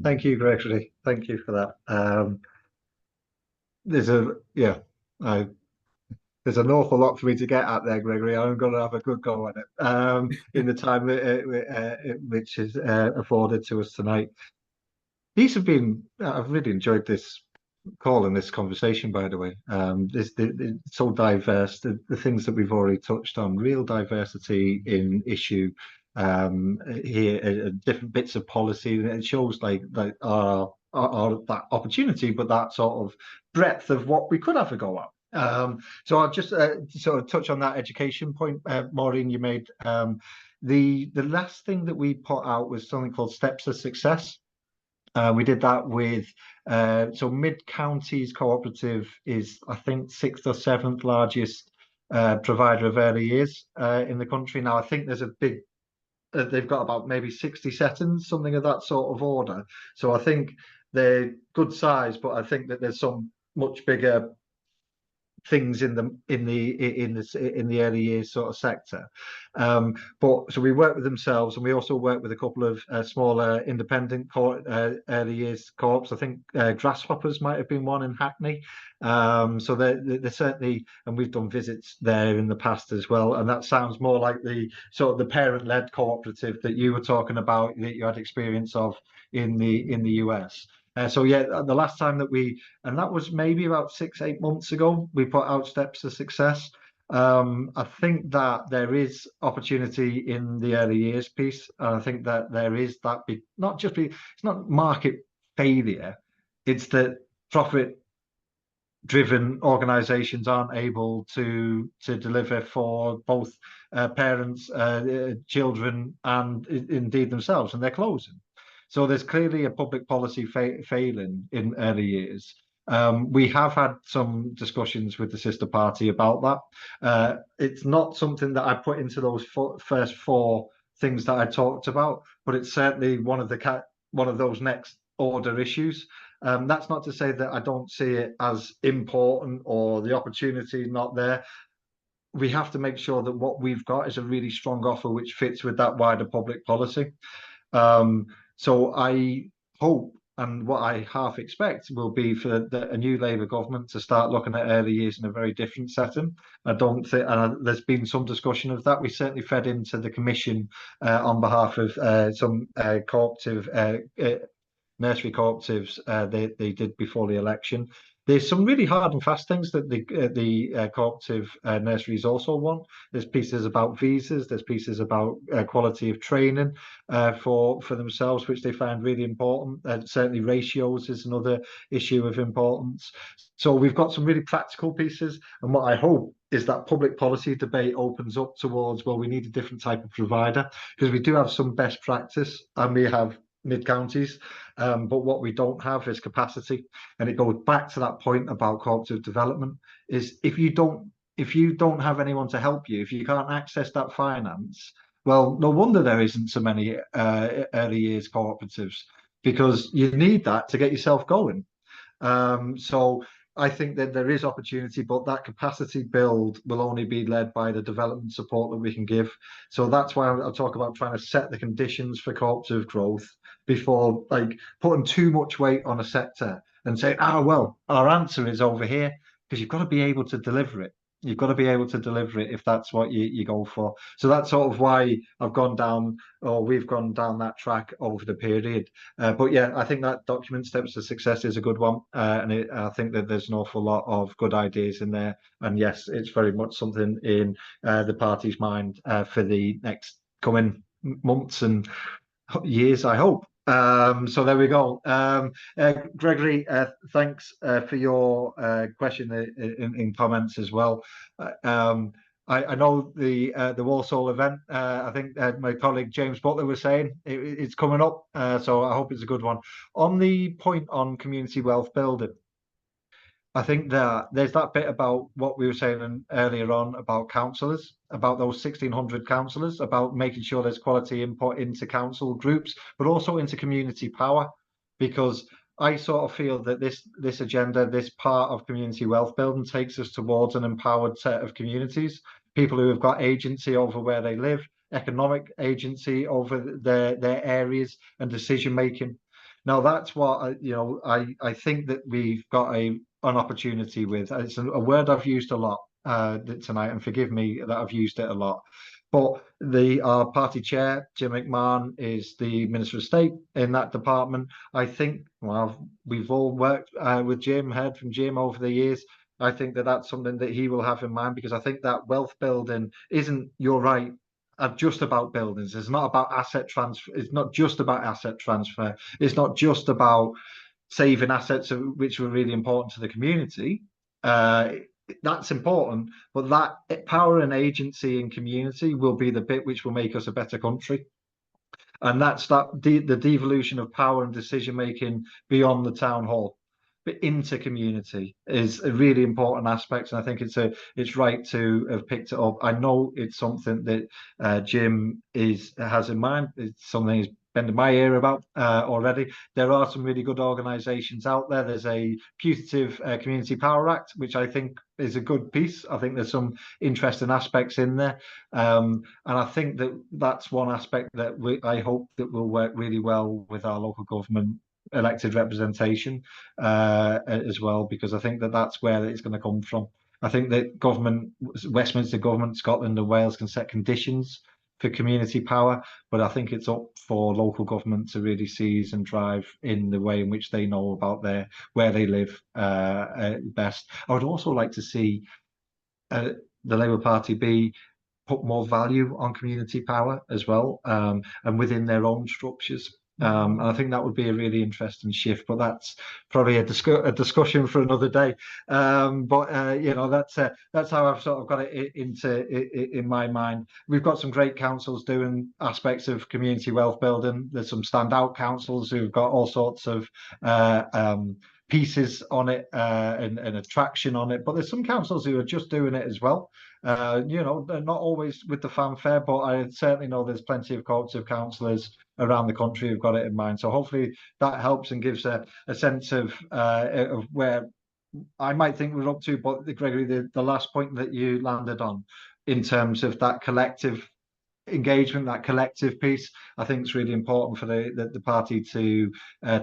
Thank you, Gregory. Thank you for that. There's an awful lot for me to get at there, Gregory. I'm going to have a good go at it in the time which is afforded to us tonight. I've really enjoyed this call and this conversation, by the way. It's so diverse, the things that we've already touched on, real diversity in issue here, different bits of policy. It shows like that opportunity, but that sort of breadth of what we could have a go at. So I'll just sort of touch on that education point, Maureen, you made. The last thing that we put out was something called Steps to Success. We did that with so Mid Counties Cooperative is, I think, 6th or 7th largest provider of early years in the country. Now I think there's a big they've got about maybe 60 settings, something of that sort of order. So I think they're good size, but I think that there's some much bigger things in the early years sort of sector. But so we work with themselves, and we also work with a couple of smaller independent early years co-ops. I think Grasshoppers might have been one in Hackney. So they're certainly, and we've done visits there in the past as well. And that sounds more like the sort of the parent-led cooperative that you were talking about, that you had experience of in the US. So yeah, the last time that and that was maybe about 6-8 months ago, we put out Steps to Success. I think that there is opportunity in the early years piece, and I think that there is that it's not market failure, it's that profit-driven organisations aren't able to deliver for both parents, children, and indeed themselves, and they're closing. So there's clearly a public policy failing in early years. We have had some discussions with the sister party about that. It's not something that I put into those first 4 things that I talked about, but it's certainly one of those next order issues. That's not to say that I don't see it as important or the opportunity not there. We have to make sure that what we've got is a really strong offer which fits with that wider public policy. So I hope, and what I half expect, will be for a new Labour government to start looking at early years in a very different setting. I don't think, and there's been some discussion of that. We certainly fed into the Commission on behalf of some cooperative nursery cooperatives they did before the election. There's some really hard and fast things that the cooperative nurseries also want. There's pieces about visas, there's pieces about quality of training for themselves, which they find really important. Certainly ratios is another issue of importance. So we've got some really practical pieces, and what I hope is that public policy debate opens up towards, well, we need a different type of provider, because we do have some best practice, and we have mid-counties, but what we don't have is capacity. And it goes back to that point about cooperative development, is if you don't have anyone to help you, if you can't access that finance, well, no wonder there isn't so many early years cooperatives, because you need that to get yourself going. So I think that there is opportunity, but that capacity build will only be led by the development support that we can give. So that's why I'll talk about trying to set the conditions for cooperative growth before like putting too much weight on a sector and saying, well, our answer is over here, because you've got to be able to deliver it. You've got to be able to deliver it if that's what you go for. So that's sort of why we've gone down that track over the period. But yeah, I think that document, Steps to Success, is a good one. And I think that there's an awful lot of good ideas in there. And yes, it's very much something in the party's mind for the next coming months and years, I hope. So there we go. Gregory, thanks for your question in comments as well. I know the Walsall event, I think my colleague James Butler was saying it's coming up, so I hope it's a good one. On the point on community wealth building, I think that there's that bit about what we were saying earlier on about councillors, about those 1,600 councillors, about making sure there's quality input into council groups, but also into community power, because I sort of feel that this agenda, this part of community wealth building, takes us towards an empowered set of communities, people who have got agency over where they live, economic agency over their areas, and decision making. Now that's what I think that we've got an opportunity with. It's a word I've used a lot tonight, and forgive me that I've used it a lot. But our party chair, Jim McMahon, is the Minister of State in that department. I think, well, we've all worked with Jim, heard from Jim over the years. I think that that's something that he will have in mind, because I think that wealth building isn't, you're right, just about buildings. It's not about asset transfer. It's not just about asset transfer. It's not just about saving assets, which were really important to the community. That's important, but that power and agency in community will be the bit which will make us a better country. And that's the devolution of power and decision making beyond the town hall, but into community, is a really important aspect. And I think it's right to have picked it up. I know it's something that Jim has in mind. It's something he's bending my ear about already. There are some really good organisations out there. There's a putative Community Power Act, which I think is a good piece. I think there's some interesting aspects in there, and I think that that's one aspect that I hope that will work really well with our local government elected representation as well, because I think that that's where it's going to come from. I think that government, Westminster government, Scotland and Wales can set conditions for community power, but I think it's up for local government to really seize and drive in the way in which they know about where they live best. I would also like to see the Labour Party put more value on community power as well, and within their own structures. And I think that would be a really interesting shift, but that's probably a discussion for another day. You know, that's how I've sort of got it in my mind. We've got some great councils doing aspects of community wealth building. There's some standout councils who've got all sorts of pieces on it and attraction on it, but there's some councils who are just doing it as well. You know, they're not always with the fanfare, but I certainly know there's plenty of cooperative councillors around the country who've got it in mind. So hopefully that helps and gives a sense of where I might think we're up to. But Gregory, the last point that you landed on in terms of that collective engagement, that collective piece, I think it's really important for the party to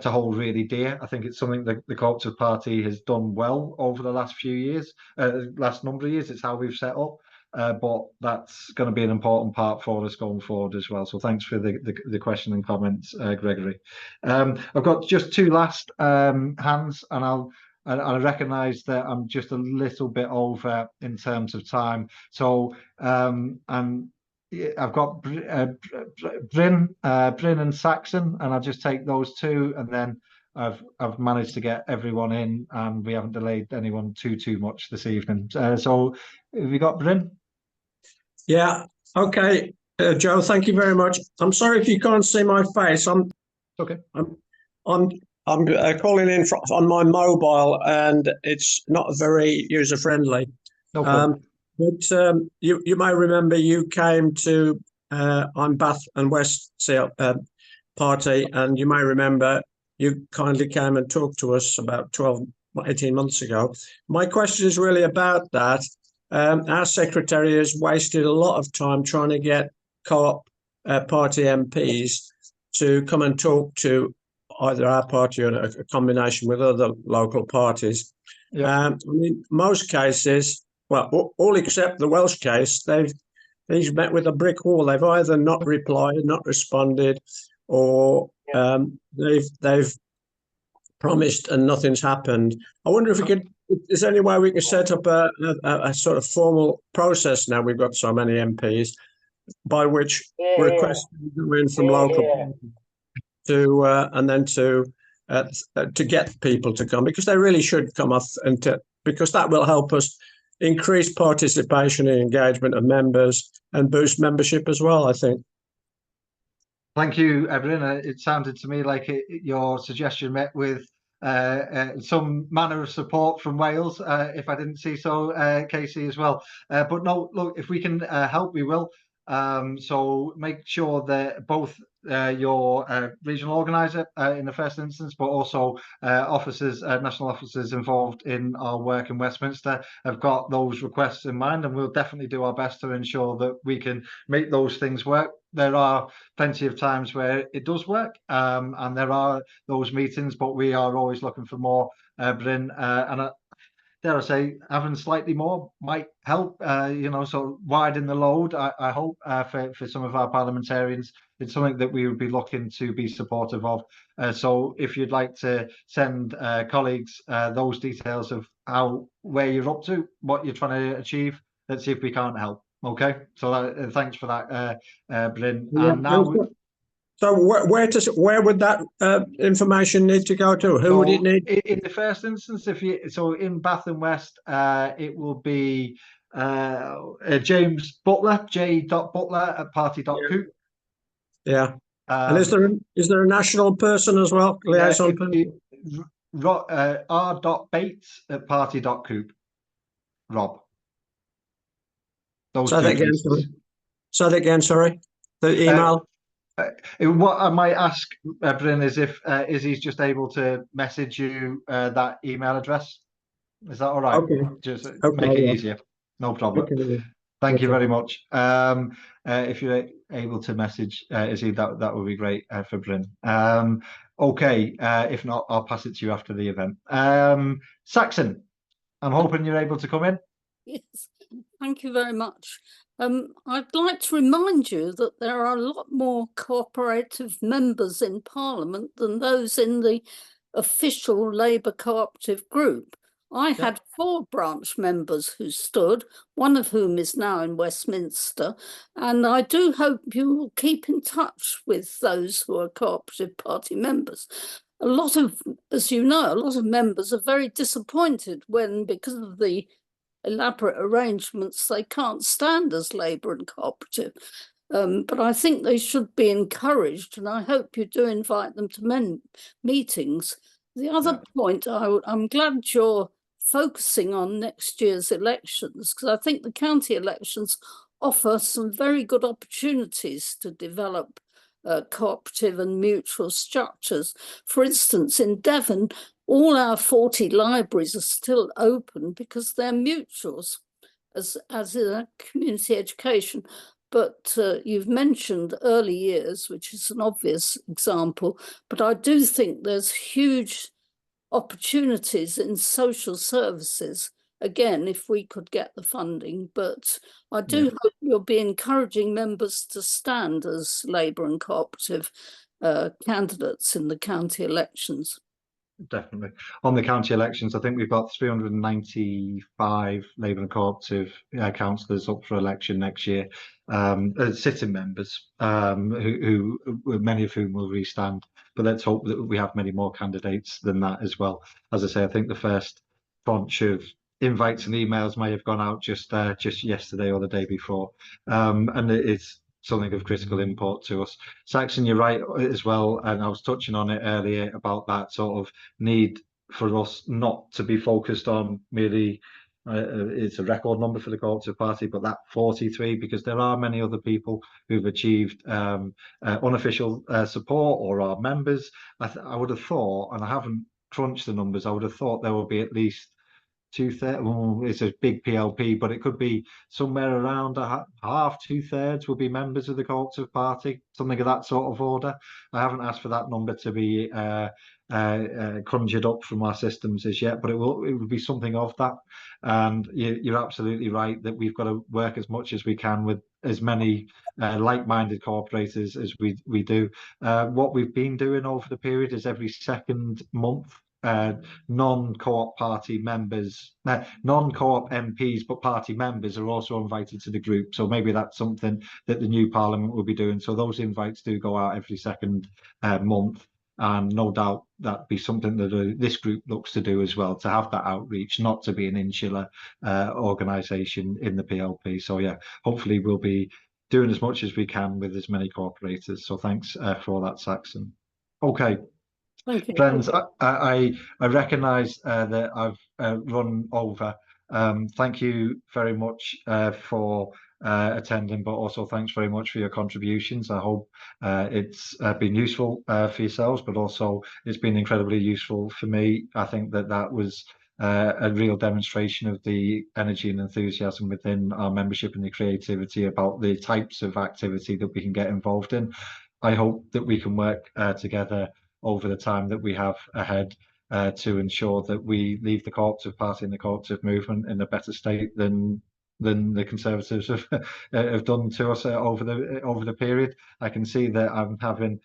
hold really dear. I think it's something that the Cooperative Party has done well over the last few years, last number of years. It's how we've set up. But that's going to be an important part for us going forward as well. So thanks for the question and comments, Gregory. I've got just two last hands, and I recognise that I'm just a little bit over in terms of time. So and I've got Bryn and Saxon, and I'll just take those two, and then I've managed to get everyone in, and we haven't delayed anyone too much this evening. So have you got Bryn? Yeah. Okay, Joe. Thank you very much. I'm sorry if you can't see my face. I'm okay. I'm calling in on my mobile, and it's not very user friendly. No problem. But you may remember you came to on Bath and West party, and you may remember you kindly came and talked to us about 18 months ago. My question is really about that. Our secretary has wasted a lot of time trying to get co-op party MPs to come and talk to either our party or a combination with other local parties. I mean, most cases, well, all except the Welsh case, he's met with a brick wall. They've either not replied, not responded, or they've promised and nothing's happened. I wonder if we could. Is there any way we can set up a sort of formal process now we've got so many MPs by which requests go in from local to and then to get people to come, because they really should come off, and because that will help us increase participation and engagement of members and boost membership as well, I think. Thank you, Evelyn. It sounded to me like your suggestion met with some manner of support from Wales, if I didn't see so, Casey, as well. But no, look, if we can help, we will. So make sure that both your regional organiser in the first instance, but also officers, national officers involved in our work in Westminster have got those requests in mind, and we'll definitely do our best to ensure that we can make those things work. There are plenty of times where it does work, and there are those meetings, but we are always looking for more, Bryn, and dare I say, having slightly more might help, you know, so widen the load, I hope, for some of our parliamentarians. It's something that we would be looking to be supportive of. So if you'd like to send colleagues those details of where you're up to, what you're trying to achieve, let's see if we can't help. Okay, so thanks for that, Bryn. Yeah, and now. So where would that information need to go to? Who would it need? In the first instance, in Bath and West, it will be James Butler, j.butler@party.coop. Yeah. And is there a national person as well? Liaison person? r.bates@party.coop. Rob. Say that again, sorry. The email. What I might ask Bryn is if Izzy's just able to message you that email address. Is that all right? Okay. Just Okay, make it yeah. easier. No problem. Okay. Thank you Okay. very much. If you're able to message Izzy, that would be great for Bryn. Okay, if not, I'll pass it to you after the event. Saxon, I'm hoping you're able to come in. Yes, thank you very much. I'd like to remind you that there are a lot more cooperative members in Parliament than those in the official Labour cooperative group. I had 4 branch members who stood, one of whom is now in Westminster, and I do hope you will keep in touch with those who are Cooperative Party members. A lot of, as you know, a lot of members are very disappointed when, because of the elaborate arrangements, they can't stand as Labour and cooperative. But I think they should be encouraged, and I hope you do invite them to meetings. The other point, I'm glad you're focusing on next year's elections, because I think the county elections offer some very good opportunities to develop cooperative and mutual structures. For instance, in Devon, all our 40 libraries are still open because they're mutuals, as in a community education. But you've mentioned early years, which is an obvious example, but I do think there's huge opportunities in social services, again, if we could get the funding. But I do hope you'll be encouraging members to stand as Labour and cooperative candidates in the county elections. Definitely. On the county elections, I think we've got 395 Labour and cooperative councillors up for election next year, sitting members, who many of whom will restand. But let's hope that we have many more candidates than that as well. As I say, I think the first tranche of invites and emails may have gone out just yesterday or the day before, and it's something of critical import to us. Saxon, you're right as well, and I was touching on it earlier about that sort of need for us not to be focused on merely it's a record number for the Cooperative Party, but that 43, because there are many other people who've achieved unofficial support or are members. I would have thought, and I haven't crunched the numbers, I would have thought there will be at least 2/3. Well, it's a big PLP, but it could be somewhere around half, 2/3 will be members of the Cooperative Party, something of that sort of order. I haven't asked for that number to be conjured up from our systems as yet, but it will be something of that. And you're absolutely right that we've got to work as much as we can with as many like-minded cooperators as we do. What we've been doing over the period is every second month, non-co-op party members, non-co-op MPs, but party members are also invited to the group. So maybe that's something that the new Parliament will be doing. So those invites do go out every second month. And no doubt that'd be something that this group looks to do as well, to have that outreach, not to be an insular organisation in the PLP. So yeah, hopefully we'll be doing as much as we can with as many cooperators. So thanks for that, Saxon. Okay. Thank you. Friends, I recognise that I've run over. Thank you very much for attending, but also thanks very much for your contributions. I hope it's been useful for yourselves, but also it's been incredibly useful for me. I think that was a real demonstration of the energy and enthusiasm within our membership and the creativity about the types of activity that we can get involved in. I hope that we can work together over the time that we have ahead to ensure that we leave the Cooperative Party and the cooperative movement in a better state than the Conservatives have done to us over the period. I can see that I'm having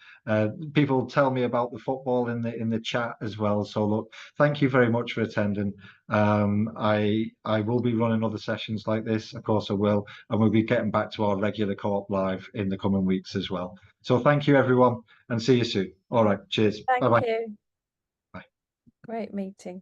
people tell me about the football in the chat as well. So look, thank you very much for attending. I will be running other sessions like this, of course I will, and we'll be getting back to our regular Co-op Live in the coming weeks as well. So thank you everyone, and see you soon. All right, cheers. Thank Bye-bye. you. Bye. Great meeting.